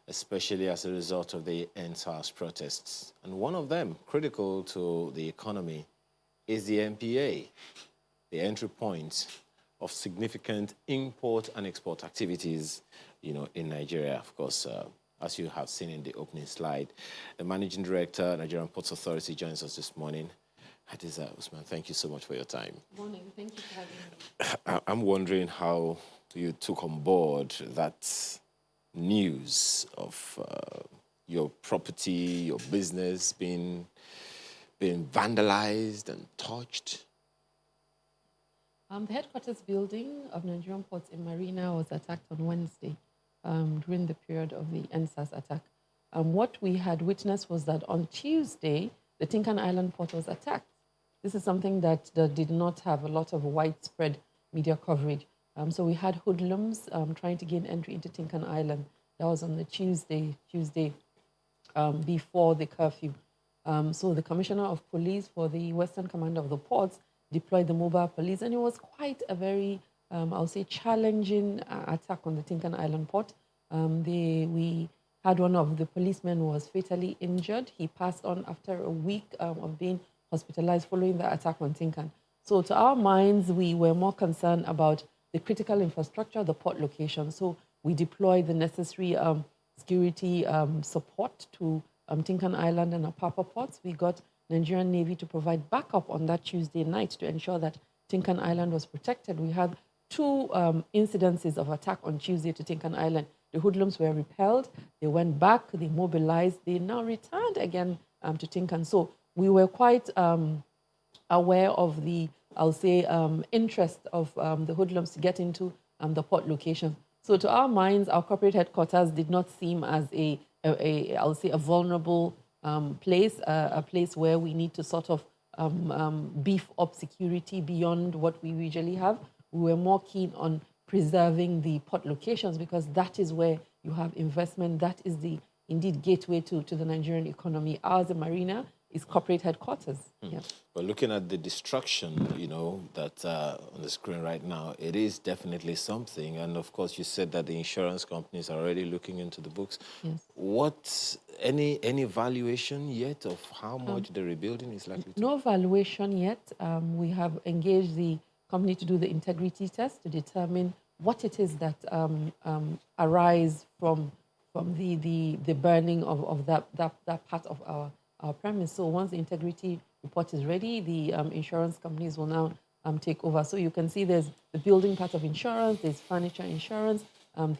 especially as a result of the NSAS protests. And one of them, critical to the economy, is the MPA, the entry point of significant import and export activities, in Nigeria, of course, as you have seen in the opening slide. The Managing Director, Nigerian Ports Authority, joins us this morning. Hadiza Usman, thank you so much for your time. Morning, thank you for having me. I'm wondering how you took on board that news of your property, your business being vandalized and touched. The headquarters building of Nigerian Ports in Marina was attacked on Wednesday during the period of the NSAS attack. What we had witnessed was that on Tuesday, the Tinkan Island port was attacked. This is something that did not have a lot of widespread media coverage. So we had hoodlums trying to gain entry into Tinkan Island. That was on the Tuesday before the curfew. So the Commissioner of Police for the Western Command of the Ports deployed the mobile police, and it was quite a very, I'll say, challenging attack on the Tinkan Island port. We had one of the policemen who was fatally injured. He passed on after a week of being hospitalized following the attack on Tinkan. So to our minds, we were more concerned about the critical infrastructure, the port location. So we deployed the necessary security support to Tinkan Island and Apapa ports. We got Nigerian Navy to provide backup on that Tuesday night to ensure that Tinkan Island was protected. We had two incidences of attack on Tuesday to Tinkan Island. The hoodlums were repelled, they went back, they mobilized, they now returned again to Tinkan. So we were quite aware of the, I'll say, interest of the hoodlums to get into the port location. So to our minds, our corporate headquarters did not seem as I'll say, a vulnerable place, a place where we need to sort of beef up security beyond what we usually have. We were more keen on preserving the port locations because that is where you have investment. That is the, indeed, gateway to the Nigerian economy. Ours, the Marina, is corporate headquarters. Yeah. But looking at the destruction, that on the screen right now, it is definitely something. And of course, you said that the insurance companies are already looking into the books. Yes. Any valuation yet of how much the rebuilding is likely to? No valuation yet. We have engaged the company to do the integrity test to determine what it is that arise from the burning of that part of our premise. So once the integrity report is ready, the insurance companies will now take over. So you can see there's the building part of insurance, there's furniture insurance,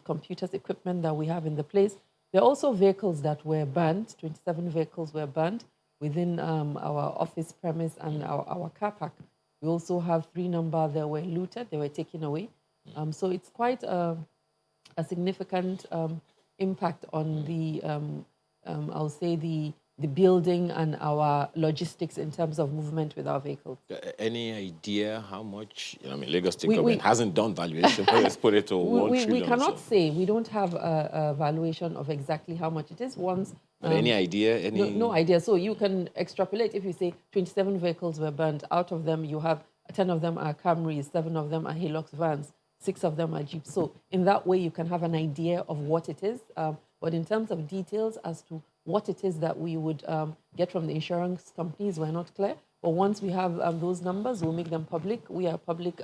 computers, equipment that we have in the place. There are also vehicles that were burned, 27 vehicles were burned within our office premise and our car park. We also have 3 numbers that were looted, they were taken away. So it's quite a significant impact on the, I'll say, the building and our logistics in terms of movement with our vehicles. Any idea how much? I mean, Lagos State government hasn't done valuation. Let's put it to 1 trillion. We cannot say. We don't have a valuation of exactly how much it is. Once. But any idea? No idea. So you can extrapolate. If you say 27 vehicles were burned, out of them you have 10 of them are Camrys, 7 of them are Hilux vans, 6 of them are Jeeps. So in that way, you can have an idea of what it is. But in terms of details as to what it is that we would get from the insurance companies, we're not clear. But once we have those numbers, we'll make them public. We are a public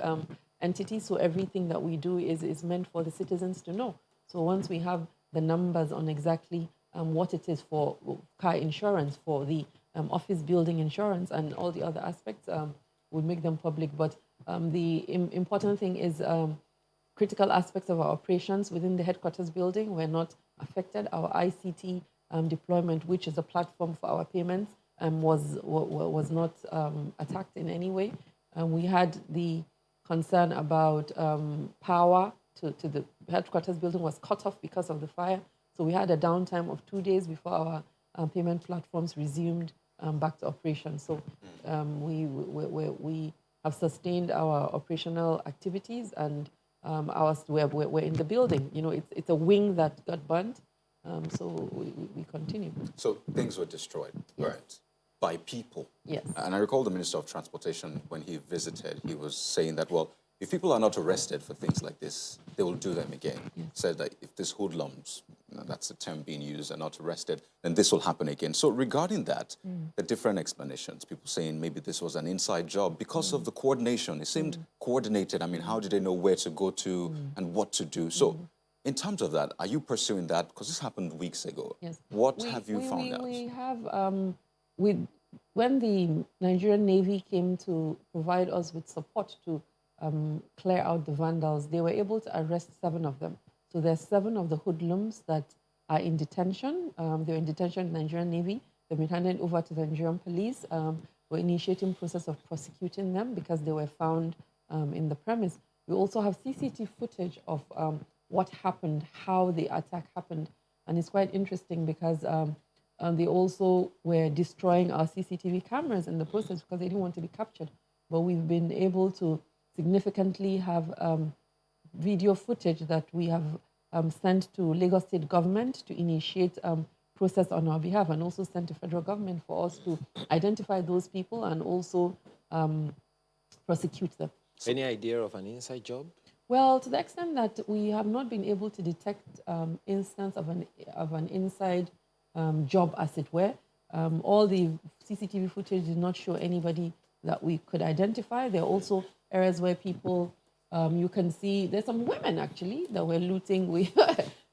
entity, so everything that we do is meant for the citizens to know. So once we have the numbers on exactly what it is for car insurance, for the office building insurance, and all the other aspects, we'll make them public. But the important thing is critical aspects of our operations within the headquarters building were not affected. Our ICT deployment, which is a platform for our payments, was not attacked in any way. We had the concern about power to the headquarters building was cut off because of the fire. So we had a downtime of 2 days before our payment platforms resumed back to operation. So we have sustained our operational activities, and we're in the building. You know, it's a wing that got burnt. So we continue. So things were destroyed, yes. right, by people. Yes. And I recall the Minister of Transportation, when he visited, he was saying that, well, if people are not arrested for things like this, they will do them again. Yes. Said that if these hoodlums, that's the term being used, are not arrested, then this will happen again. So regarding that, the different explanations, people saying maybe this was an inside job because of the coordination. It seemed coordinated. I mean, how did they know where to go to and what to do? So in terms of that, are you pursuing that? Because this happened weeks ago. Yes. What have you found out? We have, when the Nigerian Navy came to provide us with support to clear out the vandals, they were able to arrest 7 of them. So there's 7 of the hoodlums that are in detention. They're in detention in the Nigerian Navy. They've been handed over to the Nigerian police. We're initiating process of prosecuting them because they were found in the premise. We also have CCTV footage of what happened, how the attack happened. And it's quite interesting because they also were destroying our CCTV cameras in the process because they didn't want to be captured. But we've been able to significantly have video footage that we have sent to Lagos State government to initiate process on our behalf, and also sent to federal government for us to identify those people and also prosecute them. Any idea of an inside job? Well, to the extent that we have not been able to detect instance of an inside job, as it were. All the CCTV footage did not show anybody that we could identify. There are also areas where people, you can see, there's some women actually that were looting,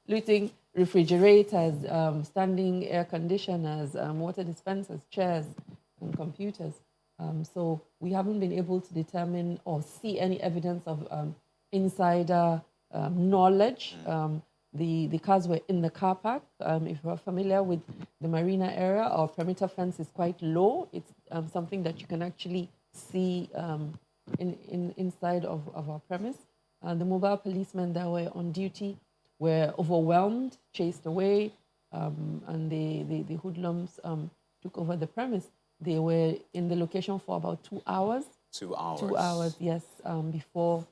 looting refrigerators, standing air conditioners, water dispensers, chairs, and computers. So we haven't been able to determine or see any evidence of insider knowledge. The cars were in the car park. If you're familiar with the marina area, our perimeter fence is quite low. It's something that you can actually see inside of our premise. The mobile policemen that were on duty were overwhelmed, chased away, and the hoodlums took over the premise. They were in the location for about 2 hours. 2 hours? 2 hours, yes, before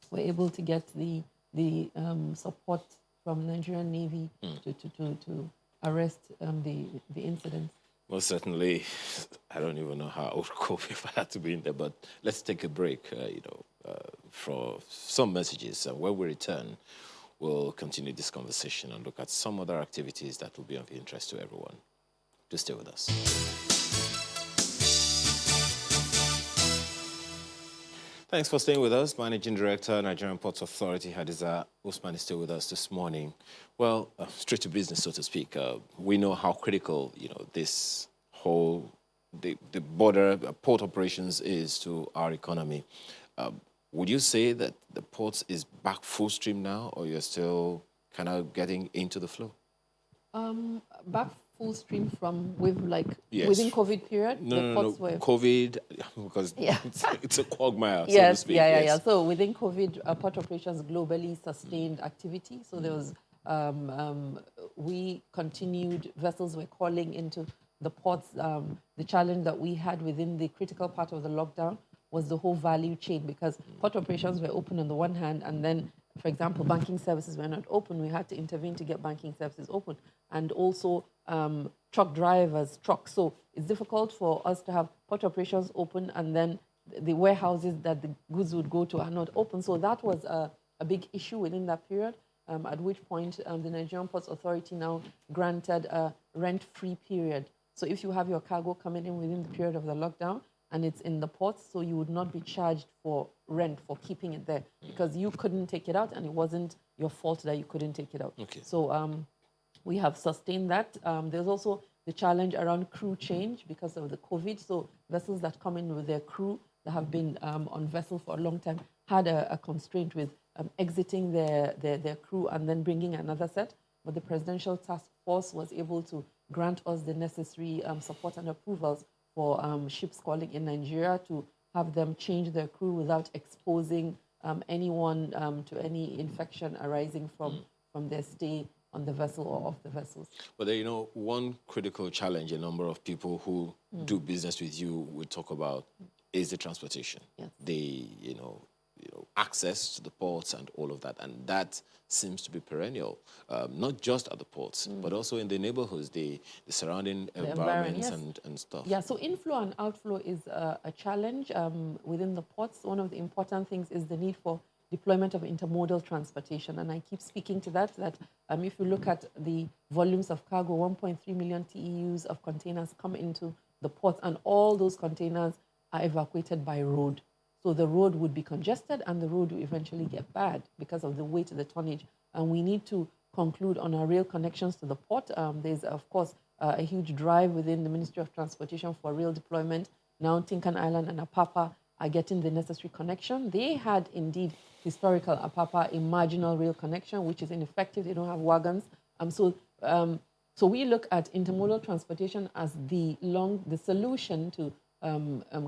we're able to get the support from Nigerian Navy to arrest the incident. Most certainly, I don't even know how I would cope if I had to be in there, but let's take a break, for some messages. When we return, we'll continue this conversation and look at some other activities that will be of interest to everyone. Do stay with us. Thanks for staying with us. Managing Director, Nigerian Ports Authority, Hadiza Usman, is still with us this morning. Well, straight to business, so to speak. We know how critical, this whole, the border port operations is to our economy. Would you say that the ports is back full stream now, or you're still kind of getting into the flow? Back full stream from within COVID period. No. COVID, because it's a quagmire, so to speak. Yeah. So within COVID, port operations globally sustained activity. So there was, we continued, vessels were calling into the ports. The challenge that we had within the critical part of the lockdown was the whole value chain, because port operations were open on the one hand, and then, for example, banking services were not open. We had to intervene to get banking services open. And also truck drivers, trucks. So it's difficult for us to have port operations open and then the warehouses that the goods would go to are not open. So that was a big issue within that period, at which point the Nigerian Ports Authority now granted a rent-free period. So if you have your cargo coming in within the period of the lockdown and it's in the ports, so you would not be charged for rent for keeping it there, because you couldn't take it out and it wasn't your fault that you couldn't take it out. Okay. So we have sustained that. There's also the challenge around crew change because of the COVID. So vessels that come in with their crew that have been on vessel for a long time had a constraint with exiting their crew and then bringing another set. But the Presidential Task Force was able to grant us the necessary support and approvals for ships calling in Nigeria to have them change their crew without exposing anyone to any infection arising from their stay on the vessel or off the vessels. But one critical challenge a number of people who do business with you will talk about is the transportation. Yes. The access to the ports and all of that, and that seems to be perennial, not just at the ports, but also in the neighborhoods, the surrounding environments, yes. and stuff. Yeah, so inflow and outflow is a challenge within the ports. One of the important things is the need for deployment of intermodal transportation, and I keep speaking to that if you look at the volumes of cargo, 1.3 million TEUs of containers come into the ports, and all those containers are evacuated by road. So the road would be congested and the road will eventually get bad because of the weight of the tonnage. And we need to conclude on our rail connections to the port. There's, of course, a huge drive within the Ministry of Transportation for rail deployment. Now Tinkan Island and Apapa are getting the necessary connection. They had indeed historical Apapa a marginal rail connection, which is ineffective. They don't have wagons. So we look at intermodal transportation as the solution to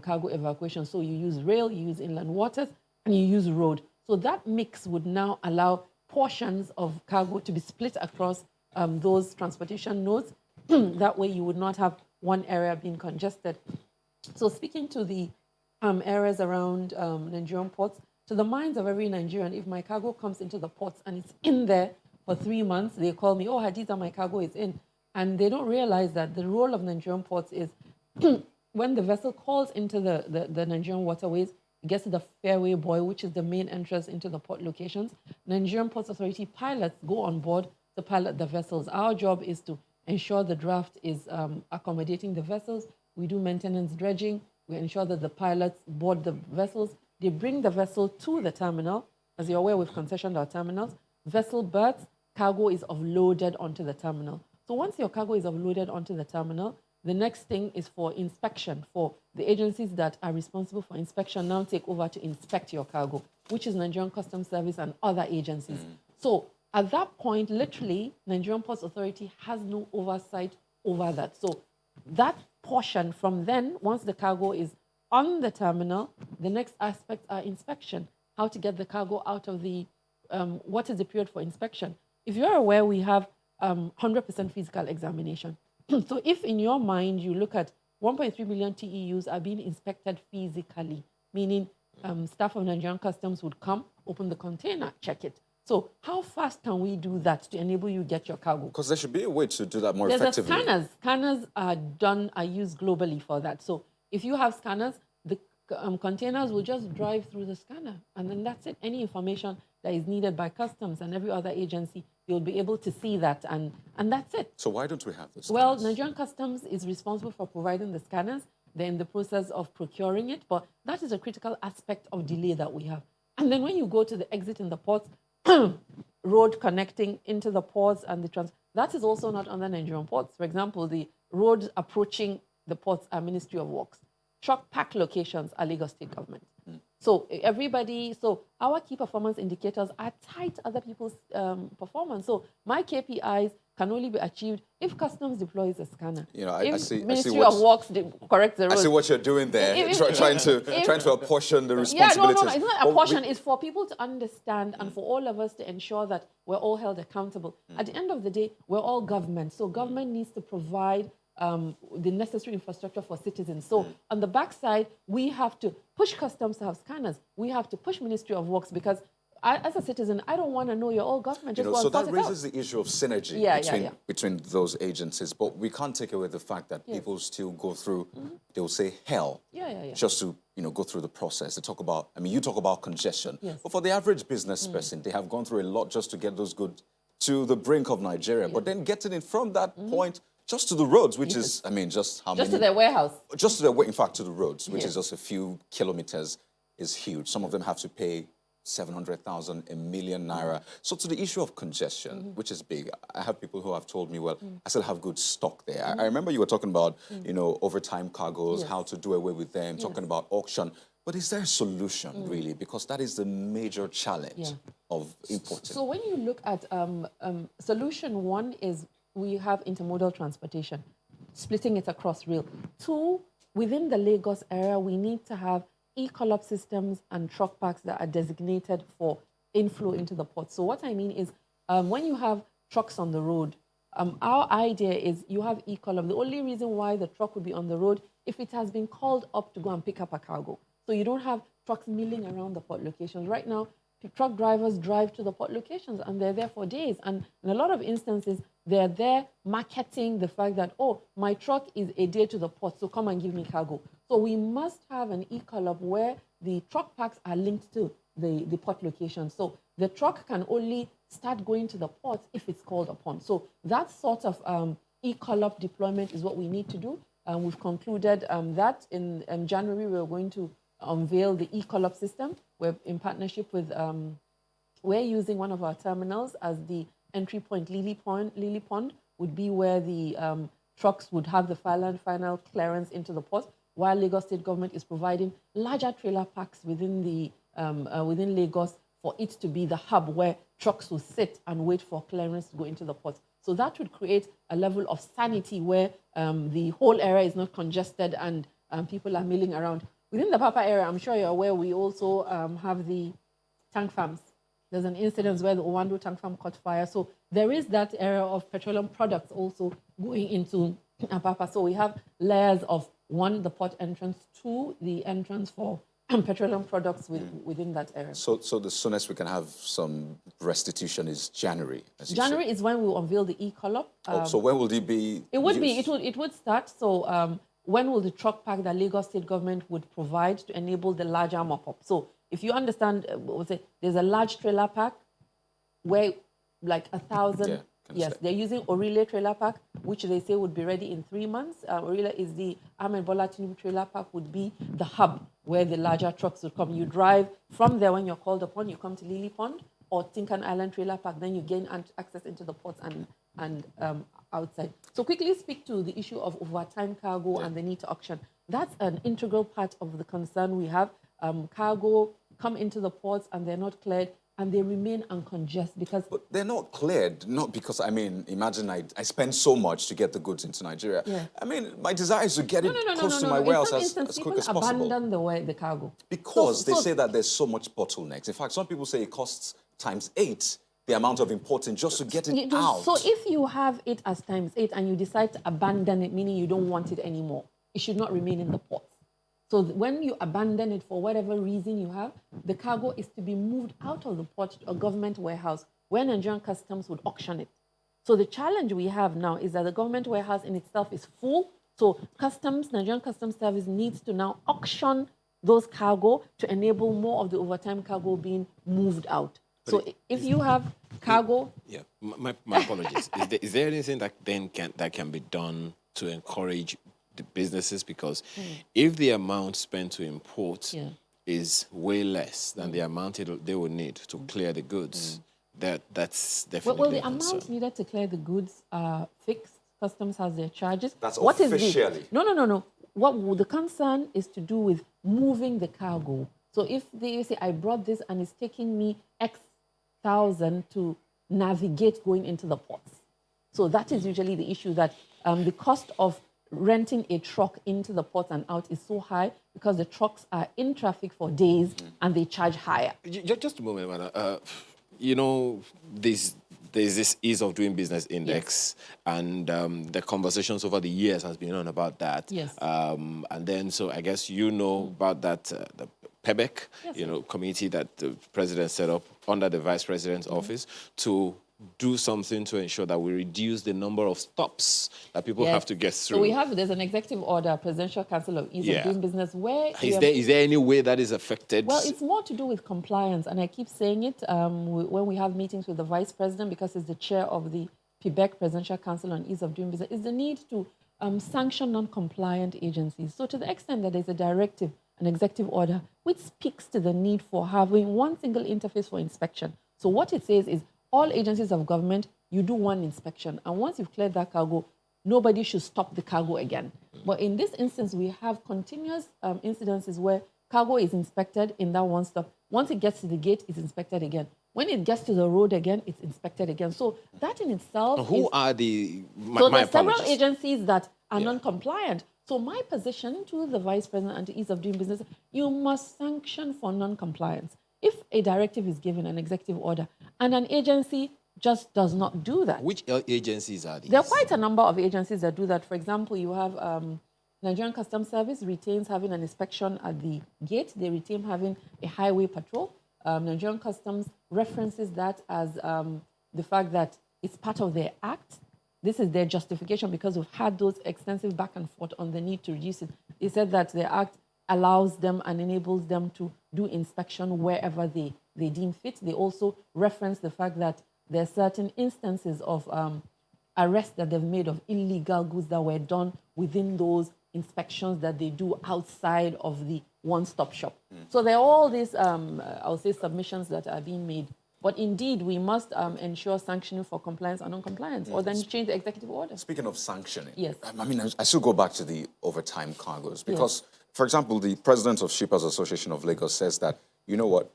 cargo evacuation. So you use rail, you use inland waters, and you use road. So that mix would now allow portions of cargo to be split across those transportation nodes. That way you would not have one area being congested. So speaking to the areas around Nigerian ports, to the minds of every Nigerian, if my cargo comes into the ports and it's in there for 3 months, they call me, oh, Hadiza, my cargo is in. And they don't realize that the role of Nigerian ports is when the vessel calls into the Nigerian waterways, it gets to the fairway buoy, which is the main entrance into the port locations. Nigerian Ports Authority pilots go on board to pilot the vessels. Our job is to ensure the draft is accommodating the vessels. We do maintenance dredging. We ensure that the pilots board the vessels. They bring the vessel to the terminal. As you're aware, we've concessioned our terminals. Vessel berths, cargo is offloaded onto the terminal. So once your cargo is offloaded onto the terminal, the next thing is for inspection, for the agencies that are responsible for inspection now take over to inspect your cargo, which is Nigerian Customs Service and other agencies. So at that point, literally, Nigerian Ports Authority has no oversight over that. So that portion from then, once the cargo is on the terminal, the next aspects are inspection, how to get the cargo out of the, what is the period for inspection? If you're aware, we have 100% physical examination. So if in your mind you look at 1.3 million TEUs are being inspected physically, meaning staff of Nigerian Customs would come, open the container, check it. So how fast can we do that to enable you get your cargo? Because there should be a way to do that more There's effectively. scanners. Scanners are used globally for that. So if you have scanners, the containers will just drive through the scanner, and then that's it. Any information that is needed by customs and every other agency, you'll be able to see that, and that's it. So why don't we have this? Well, Nigerian Customs is responsible for providing the scanners. They're in the process of procuring it, but that is a critical aspect of delay that we have. And then when you go to the exit in the ports, road connecting into the ports and the that is also not under Nigerian ports. For example, the roads approaching the ports are Ministry of Works. Truck pack locations are Lagos State government. So our key performance indicators are tied to other people's performance. So my KPIs can only be achieved if customs deploys a scanner. You know, if I see Ministry of Works corrects the road. I see what you're doing there, trying to apportion the responsibilities. Yeah, no, it's not apportion. It's for people to understand and for all of us to ensure that we're all held accountable. At the end of the day, we're all government. So government needs to provide the necessary infrastructure for citizens. So on the backside, we have to push customs to have scanners. We have to push Ministry of Works because as a citizen, I don't want to know you're all government. Just so that raises the issue of synergy between those agencies. But we can't take away the fact that people still go through, they'll say hell, just to go through the process. They talk about, you talk about congestion. Yes. But for the average business person, they have gone through a lot just to get those goods to the brink of Nigeria. But then getting it from that point just to the roads, which is, just how many? Just to their warehouse. Just to their, in fact, to the roads, which is just a few kilometers, is huge. Some of them have to pay 700,000, a million naira. So to the issue of congestion, which is big, I have people who have told me, well, I still have good stock there. I remember you were talking about, overtime cargoes, how to do away with them, talking about auction. But is there a solution, really? Because that is the major challenge of importing. So when you look at solution one is we have intermodal transportation, splitting it across rail. Two, within the Lagos area, we need to have E-callup systems and truck parks that are designated for inflow into the port. So what I mean is when you have trucks on the road, our idea is you have E-callup. The only reason why the truck would be on the road if it has been called up to go and pick up a cargo. So you don't have trucks milling around the port locations. Right now, truck drivers drive to the port locations and they're there for days. And in a lot of instances, they're there marketing the fact that, oh, my truck is a day to the port, so come and give me cargo. So we must have an E-callup where the truck parks are linked to the port location. So the truck can only start going to the port if it's called upon. So that sort of E-callup deployment is what we need to do. We've concluded that in January, we're going to unveil the E-callup system. We're in partnership with, we're using one of our terminals as the entry point. Lily Pond would be where the trucks would have the final clearance into the port, while Lagos State government is providing larger trailer parks within within Lagos for it to be the hub where trucks will sit and wait for clearance to go into the port. So that would create a level of sanity where the whole area is not congested and people are milling around. Within the Papa area, I'm sure you're aware, we also have the tank farms. There's an incident where the Ondo tank farm caught fire. So there is that area of petroleum products also going into Papa. So we have layers of, one, the port entrance, two, the entrance for petroleum products within that area. So the soonest we can have some restitution is January. January is when we will unveil the E-callup. So when will it be? It would start. So when will the truck park that Lagos State government would provide to enable the larger mop-up? So if you understand, there's a large trailer park where like 1,000. Yes, they're using Orile trailer park, which they say would be ready in 3 months. Orile is the Ahmed Bola Tinubu trailer park, would be the hub where the larger trucks would come. You drive from there when you're called upon, you come to Lily Pond or Tinkan Island trailer park, then you gain access into the ports and outside. So quickly speak to the issue of overtime cargo and the need to auction. That's an integral part of the concern we have. Cargo come into the ports and they're not cleared, and they remain uncongested because... But they're not cleared, not because, imagine I spend so much to get the goods into Nigeria. Yeah. My desire is to get it close to my warehouse as quick as possible. People abandon the cargo. Because they say that there's so much bottlenecks. In fact, some people say it costs ×8 the amount of importing just to get it out. So if you have it as ×8 and you decide to abandon it, meaning you don't want it anymore, it should not remain in the ports. So when you abandon it for whatever reason you have, the cargo is to be moved out of the port to a government warehouse where Nigerian customs would auction it. So the challenge we have now is that the government warehouse in itself is full. So Nigerian Customs Service needs to now auction those cargo to enable more of the overtime cargo being moved out. So if you have cargo... Yeah, my apologies. Is there anything that then can be done to encourage the businesses? Because if the amount spent to import is way less than the amount they will need to clear the goods, that's definitely well, the a concern. amounts needed to clear the goods are fixed. Customs has their charges. That's What is officially. No. What the concern is to do with moving the cargo. So if they say, I brought this and it's taking me X thousand to navigate going into the ports. So that is usually the issue, that the cost of renting a truck into the port and out is so high because the trucks are in traffic for days and they charge higher. Just a moment, madam. You know, there's this ease of doing business index, and the conversations over the years has been on about that. Yes. And then, so I guess you know about that, the PEBEC, Yes. committee that the president set up under the vice president's office to do something to ensure that we reduce the number of stops that people have to get through. So there's an executive order, Presidential Council of Ease of Doing Business, where... Is there any way that is affected? Well, it's more to do with compliance, and I keep saying it when we have meetings with the Vice President, because he's the chair of the PEBEC, Presidential Council on Ease of Doing Business, is the need to sanction non-compliant agencies. So to the extent that there's a directive, an executive order, which speaks to the need for having one single interface for inspection. So what it says is, all agencies of government, you do one inspection, and once you've cleared that cargo, nobody should stop the cargo again. But in this instance, we have continuous incidences where cargo is inspected in that one stop. Once it gets to the gate, it's inspected again. When it gets to the road again, it's inspected again. So that in itself Who are the... So there are several agencies that are non-compliant. So my position to the Vice President and to Ease of Doing Business, you must sanction for non-compliance. If a directive is given, an executive order, and an agency just does not do that. Which agencies are these? There are quite a number of agencies that do that. For example, you have Nigerian Customs Service retains having an inspection at the gate. They retain having a highway patrol. Nigerian Customs references that as the fact that it's part of their act. This is their justification because we've had those extensive back and forth on the need to reduce it. They said that their act allows them and enables them to do inspection wherever they deem fit. They also reference the fact that there are certain instances of arrests that they've made of illegal goods that were done within those inspections that they do outside of the one-stop shop. So there are all these, I'll say, submissions that are being made. But indeed, we must ensure sanctioning for compliance and non-compliance, or then change the executive order. Speaking of sanctioning, yes. I mean, I still go back to the overtime cargoes because, for example, the president of Shippers Association of Lagos says that, you know what,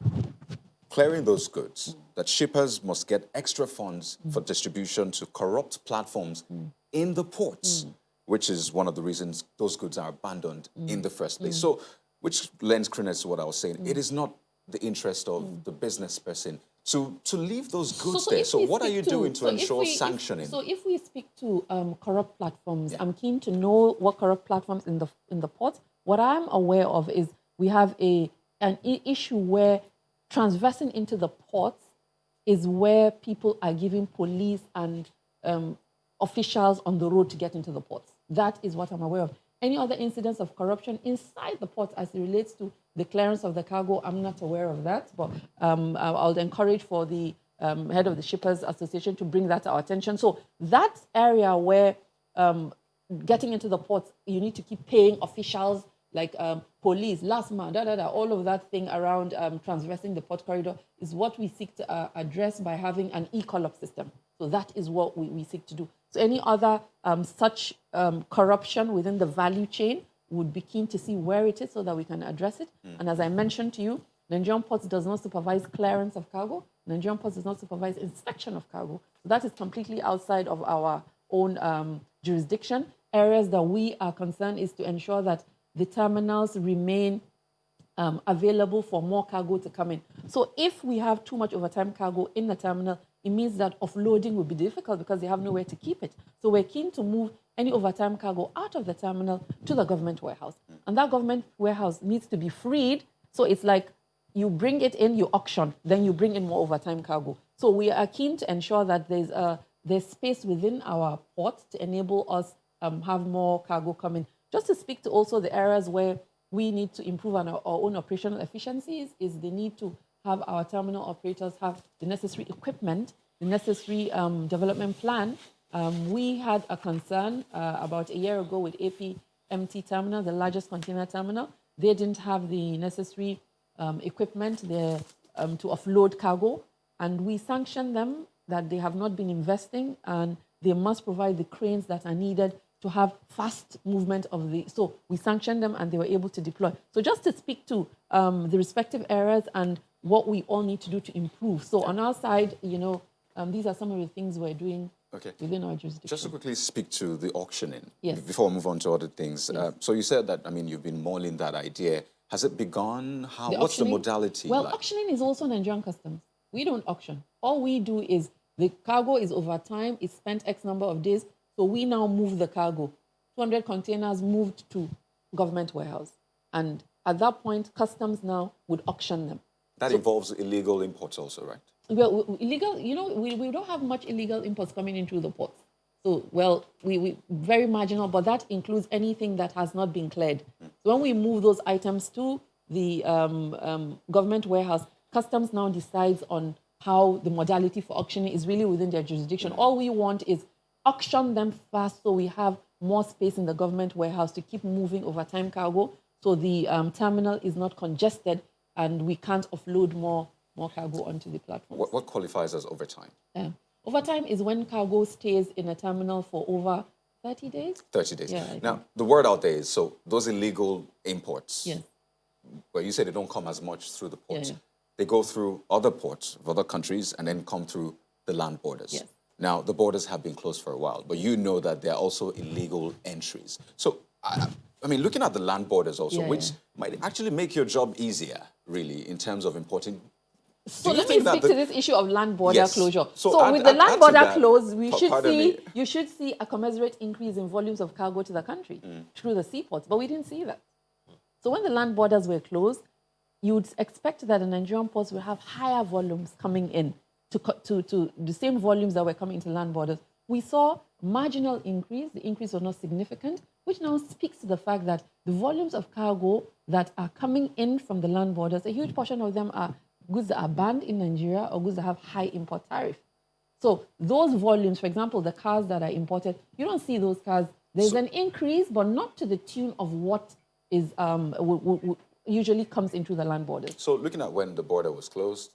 clearing those goods, that shippers must get extra funds for distribution to corrupt platforms in the ports, which is one of the reasons those goods are abandoned in the first place. So, which lends credence to what I was saying. It is not the interest of the business person to leave those goods there. So what are you doing to ensure sanctioning? So if we speak to corrupt platforms, I'm keen to know what corrupt platforms in the ports. What I'm aware of is we have an issue where transversing into the ports is where people are giving police and officials on the road to get into the ports. That is what I'm aware of. Any other incidents of corruption inside the port as it relates to the clearance of the cargo, I'm not aware of that, but I'll encourage for the head of the Shippers Association to bring that to our attention. So that area where getting into the ports, you need to keep paying officials like police, last month, all of that thing around transversing the port corridor is what we seek to address by having an E-callup system. So that is what we seek to do. So any other such corruption within the value chain would be keen to see where it is so that we can address it. And as I mentioned to you, Nigerian Ports does not supervise clearance of cargo. Nigerian Ports does not supervise inspection of cargo. So that is completely outside of our own jurisdiction. Areas that we are concerned is to ensure that the terminals remain available for more cargo to come in. So if we have too much overtime cargo in the terminal, it means that offloading will be difficult because they have nowhere to keep it. So we're keen to move any overtime cargo out of the terminal to the government warehouse. And that government warehouse needs to be freed. So it's like you bring it in, you auction, then you bring in more overtime cargo. So we are keen to ensure that there's space within our port to enable us have more cargo coming. Just to speak to also the areas where we need to improve on our own operational efficiencies is the need to have our terminal operators have the necessary equipment, the necessary development plan. We had a concern about a year ago with AP empty terminal, the largest container terminal. They didn't have the necessary equipment there to offload cargo, and we sanctioned them that they have not been investing, and they must provide the cranes that are needed to have fast movement of the. So we sanctioned them, and they were able to deploy. So just to speak to the respective areas and what we all need to do to improve. So on our side, these are some of the things we're doing within our jurisdiction. Just to quickly speak to the auctioning, yes, before we move on to other things. Yes. So you said that, you've been mulling that idea. Has it begun? What's the modality Well, like? auctioning is also Nigerian customs. We don't auction. All we do is the cargo is over time, it's spent X number of days, so we now move the cargo. 200 containers moved to government warehouse. And at that point, customs now would auction them. That involves illegal imports also, right? Well, illegal, we don't have much illegal imports coming in through the ports. So, well, we very marginal, but that includes anything that has not been cleared. So when we move those items to the government warehouse, customs now decides on how the modality for auctioning is really within their jurisdiction. All we want is auction them fast so we have more space in the government warehouse to keep moving overtime cargo, so the terminal is not congested and we can't offload more cargo onto the platform. What qualifies as overtime? Overtime is when cargo stays in a terminal for over 30 days. 30 days. Yeah, now, the word out there is, so those illegal imports, yes, well, you say they don't come as much through the ports. Yeah. They go through other ports of other countries and then come through the land borders. Yes. Now, the borders have been closed for a while, but you know that there are also illegal entries. So, looking at the land borders also, which might actually make your job easier, really, in terms of importing. So let me speak to this issue of land border closure. So with the land add border that, closed, you should see a commensurate increase in volumes of cargo to the country through the seaports, but we didn't see that. So when the land borders were closed, you would expect that the Nigerian ports will have higher volumes coming in to the same volumes that were coming into land borders. We saw marginal increase. The increase was not significant, which now speaks to the fact that the volumes of cargo that are coming in from the land borders, a huge portion of them are goods that are banned in Nigeria or goods that have high import tariff. So those volumes, for example, the cars that are imported, you don't see those cars. There's an increase, but not to the tune of what is usually comes into the land borders. So looking at when the border was closed,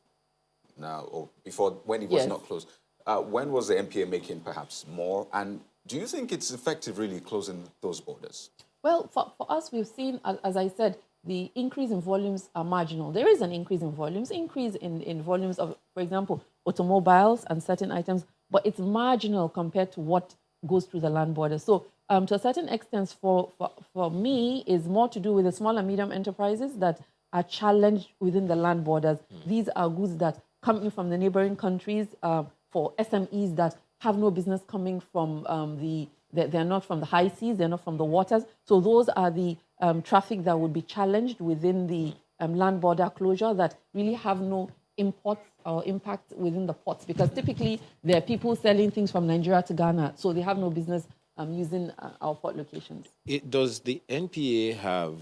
now or before when it was not closed, when was the MPA making perhaps more? And do you think it's effective really closing those borders? Well, for us, we've seen, as I said, the increase in volumes are marginal. There is an increase in volumes, in volumes of, for example, automobiles and certain items, but it's marginal compared to what goes through the land border. So to a certain extent, for me, is more to do with the small and medium enterprises that are challenged within the land borders. These are goods that come in from the neighboring countries, for SMEs that have no business coming from they're not from the high seas, they're not from the waters. So those are the traffic that would be challenged within the land border closure that really have no imports or impact within the ports, because typically there are people selling things from Nigeria to Ghana, so they have no business using our port locations. Does the NPA have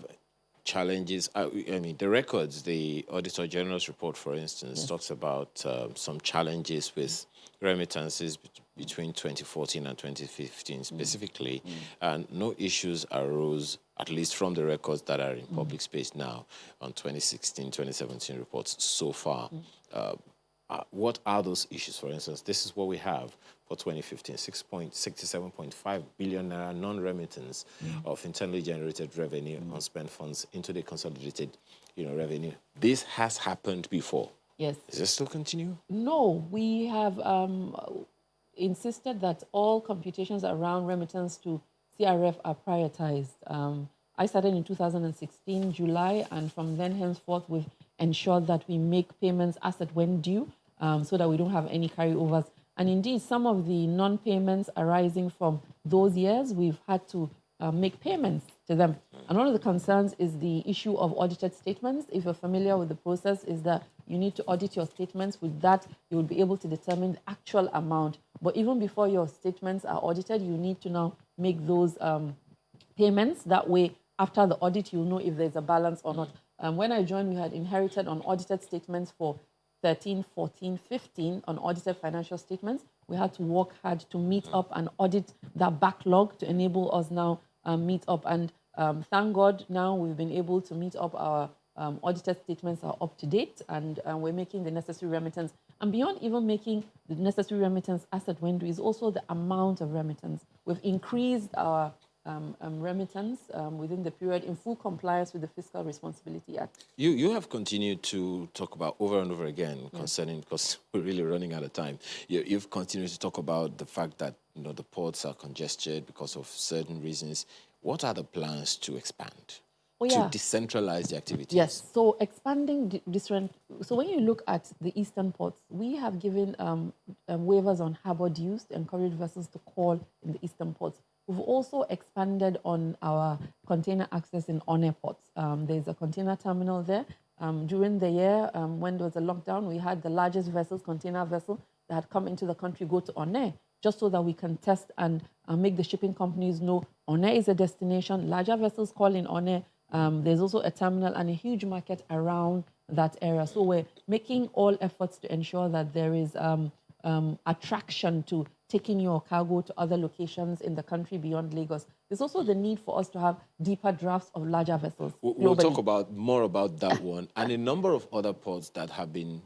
challenges? The records, the Auditor General's report, for instance, talks about some challenges with remittances between 2014 and 2015 specifically, and no issues arose, at least from the records that are in public space now, on 2016, 2017 reports so far. What are those issues, for instance? This is what we have for 2015, 67.5 billion naira non-remittance of internally generated revenue, unspent funds into the consolidated revenue. This has happened before. Yes. Does it still continue? No, we have insisted that all computations around remittance to CRF are prioritized. I started in 2016, July, and from then henceforth, we've ensured that we make payments as at when due, so that we don't have any carryovers. And indeed, some of the non-payments arising from those years, we've had to make payments to them. And one of the concerns is the issue of audited statements. If you're familiar with the process, is that you need to audit your statements. With that, you will be able to determine the actual amount. But even before your statements are audited, you need to now make those payments. That way, after the audit, you'll know if there's a balance or not. When I joined, we had inherited unaudited statements for 13, 14, 15 unaudited financial statements. We had to work hard to meet up and audit that backlog to enable us now meet up. And Thank God now we've been able to meet up. Our audited statements are up to date, and we're making the necessary remittance. And beyond even making the necessary remittance, Asset Window is also the amount of remittance. We've increased our remittance within the period in full compliance with the Fiscal Responsibility Act. You have continued to talk about over and over again concerning, because we're really running out of time. You've continued to talk about the fact that the ports are congested because of certain reasons. What are the plans to expand? To decentralize the activities? Yes, so expanding different. So when you look at the eastern ports, we have given waivers on harbour dues to encourage vessels to call in the eastern ports. We've also expanded on our container access in Ondo ports. There's a container terminal there. During the year, when there was a lockdown, we had the largest vessels, container vessel, that had come into the country go to Ondo, just so that we can test and make the shipping companies know Ondo is a destination. Larger vessels call in Ondo. There's also a terminal and a huge market around that area. So we're making all efforts to ensure that there is attraction to taking your cargo to other locations in the country beyond Lagos. There's also the need for us to have deeper drafts of larger vessels. We'll talk more about that one and a number of other ports that have been,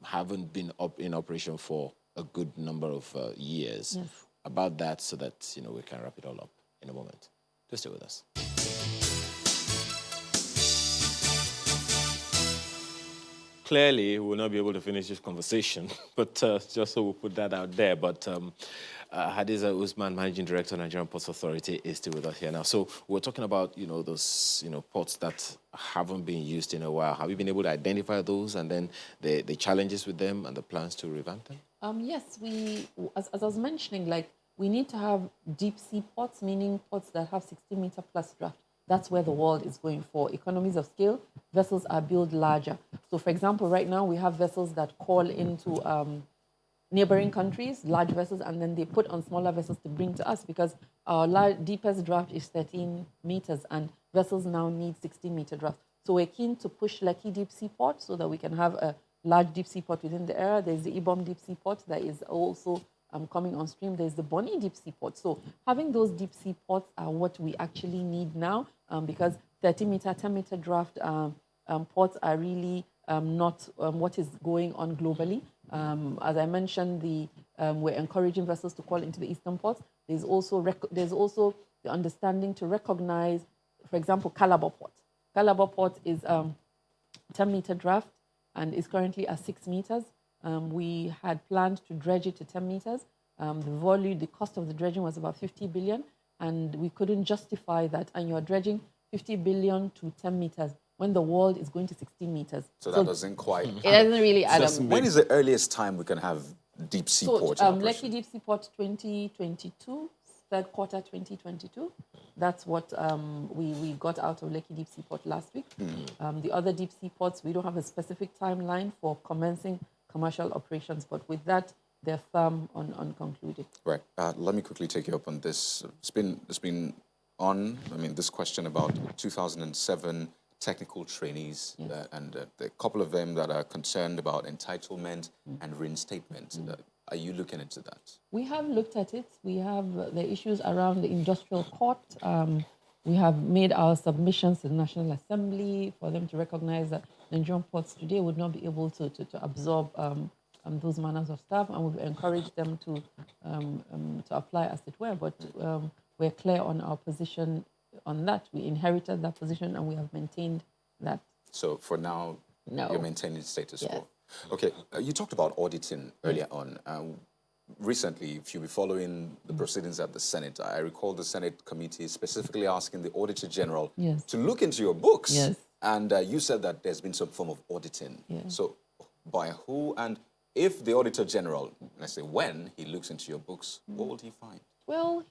haven't been in operation for a good number of years. Yes. About that, so that we can wrap it all up in a moment. Just stay with us. Clearly, we will not be able to finish this conversation, but just so we'll put that out there. But Hadiza Usman, Managing Director, Nigerian Ports Authority, is still with us here now. So we're talking about, those, ports that haven't been used in a while. Have you been able to identify those and then the challenges with them and the plans to revamp them? Yes, as I was mentioning, we need to have deep sea ports, meaning ports that have 60-meter plus draft. That's where the world is going for. Economies of scale, vessels are built larger. So, for example, right now we have vessels that call into neighboring countries, large vessels, and then they put on smaller vessels to bring to us, because our deepest draft is 13 meters, and vessels now need 60-meter draft. So we're keen to push Lekki Deep Sea Port so that we can have a large deep sea port within the area. There's the Ibom Deep Sea Port that is also coming on stream. There's the Bonny Deep Sea Port. So having those deep sea ports are what we actually need now, because 30-meter, 10-meter draft ports are really not what is going on globally. As I mentioned, we're encouraging vessels to call into the eastern ports. There's also the understanding to recognize, for example, Calabar Port. Calabar Port is 10-meter draft and is currently at 6 meters. We had planned to dredge it to 10 meters. The cost of the dredging was about 50 billion, and we couldn't justify that. And you're dredging 50 billion to 10 meters when the world is going to 16 meters. So that doesn't quite... It doesn't really add up. When is the earliest time we can have deep sea port in operation? Lekki Deep Sea Port 2022, third quarter 2022. That's what we got out of Lekki Deep Sea Port last week. The other deep sea ports, we don't have a specific timeline for commencing commercial operations, but with that, they're firm on concluding. Right. Let me quickly take you up on this. It's been on, this question about 2007 technical trainees, Yes. and a couple of them that are concerned about entitlement and reinstatement. Are you looking into that? We have looked at it. We have the issues around the industrial court. We have made our submissions to the National Assembly for them to recognize that Nigerian ports today would not be able to absorb those manners of staff, and we've encouraged them to apply as it were. But we're clear on our position on that. We inherited that position and we have maintained that. So for now, you're maintaining status Yes. quo. Okay, you talked about auditing earlier on. Recently, if you'll be following the proceedings at the Senate, I recall the Senate committee specifically asking the Auditor General Yes. to look into your books. Yes. And you said that there's been some form of auditing. Yes. So by who? And if the Auditor General, let's say when he looks into your books, what will he find? Well,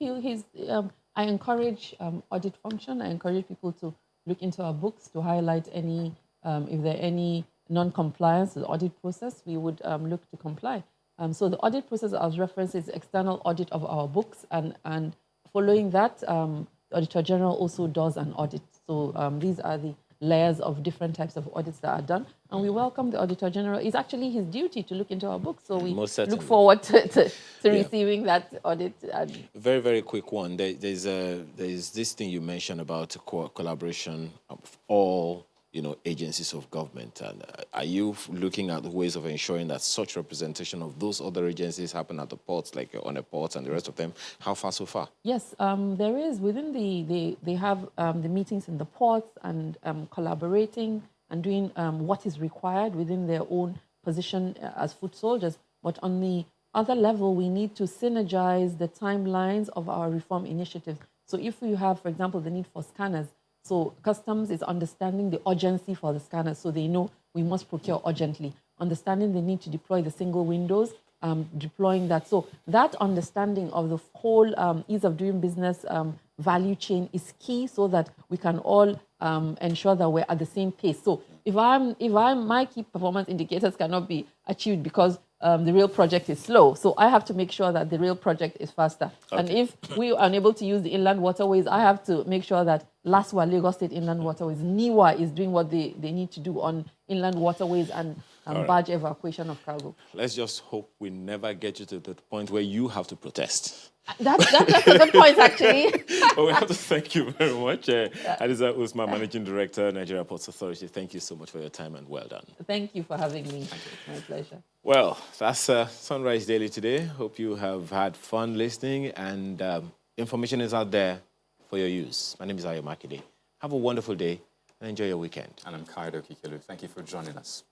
I encourage audit function. I encourage people to look into our books to highlight any, if there are any non-compliance with the audit process, we would look to comply. So the audit process, as referenced, is external audit of our books, and following that, the Auditor General also does an audit. So these are the layers of different types of audits that are done. And we welcome the Auditor General. It's actually his duty to look into our books. So we Most look certainly. forward to receiving that audit. Very, very quick one. There's this thing you mentioned about collaboration of all agencies of government. And are you looking at ways of ensuring that such representation of those other agencies happen at the ports, like on the ports and the rest of them? How far so far? Yes, there is. Within they have the meetings in the ports and collaborating and doing what is required within their own position as foot soldiers. But on the other level, we need to synergize the timelines of our reform initiatives. So if we have, for example, the need for scanners, so customs is understanding the urgency for the scanners, so they know we must procure urgently. Understanding the need to deploy the single windows, deploying that. So that understanding of the whole ease of doing business value chain is key, so that we can all ensure that we're at the same pace. So if my key performance indicators cannot be achieved because the real project is slow, so I have to make sure that the real project is faster. Okay. And if we are unable to use the inland waterways, I have to make sure that LASWA, Lagos State Inland Waterways, NIWA is doing what they need to do on inland waterways and barge evacuation of cargo. Let's just hope we never get you to the point where you have to protest. That's a good point, actually. Well, we have to thank you very much. Adiza Usman, Managing Director, Nigeria Ports Authority. Thank you so much for your time and well done. Thank you for having me. It's my pleasure. Well, that's Sunrise Daily today. Hope you have had fun listening, and information is out there for your use. My name is Ayo Makide. Have a wonderful day and enjoy your weekend. And I'm E-callup. Thank you for joining us.